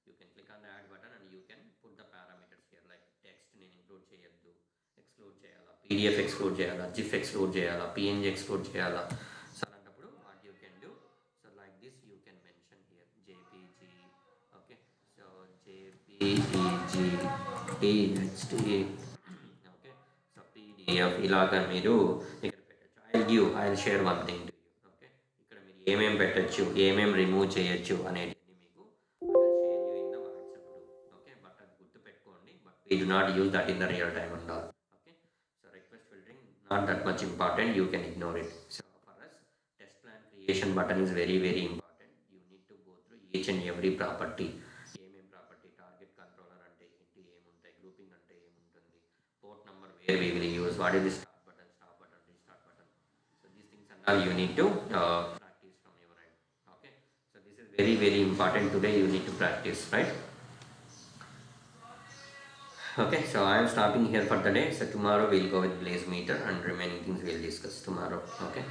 Speaker 1: you can click on the add button and you can put the parameters here like text నేను include చేయొద్దు, exclude చేయాలా, PDF exclude చేయాలా, GIF exclude చేయాలా, PNG exclude చేయాలా. So అలాంటప్పుడు what you can do, so like this you can mention here JPG. Okay, so JPEG, TXT, ఇలాగా మీరు ఇక్కడ పెట్టచ్చు. I will share one thing to you. Okay, ఇక్కడ మీరు ఏమేమి పెట్టచ్చు, ఏమేమి రిమూవ్ చేయొచ్చు అనేది మీకు share you in the WhatsApp group. Okay, but అది గుర్తుపెట్టుకోండి, but we do not use that in the real time and all. Okay, so request filtering not that much important, you can ignore it. So for us test plan creation button is very very important. You need to go through each and every property. ఏమేమి property, target controller అంటే ఏంటి, ఏముంటాయి, grouping అంటే ఏముంటుంది, port number where we will use, what is the start button, stop button, restart button. So these things and all you need to practice from your end. Okay, so this is very very important. Today you need to practice, right? Okay, so I am stopping here for the day. So tomorrow we'll go with blaze meter and remaining things we'll discuss tomorrow. Okay.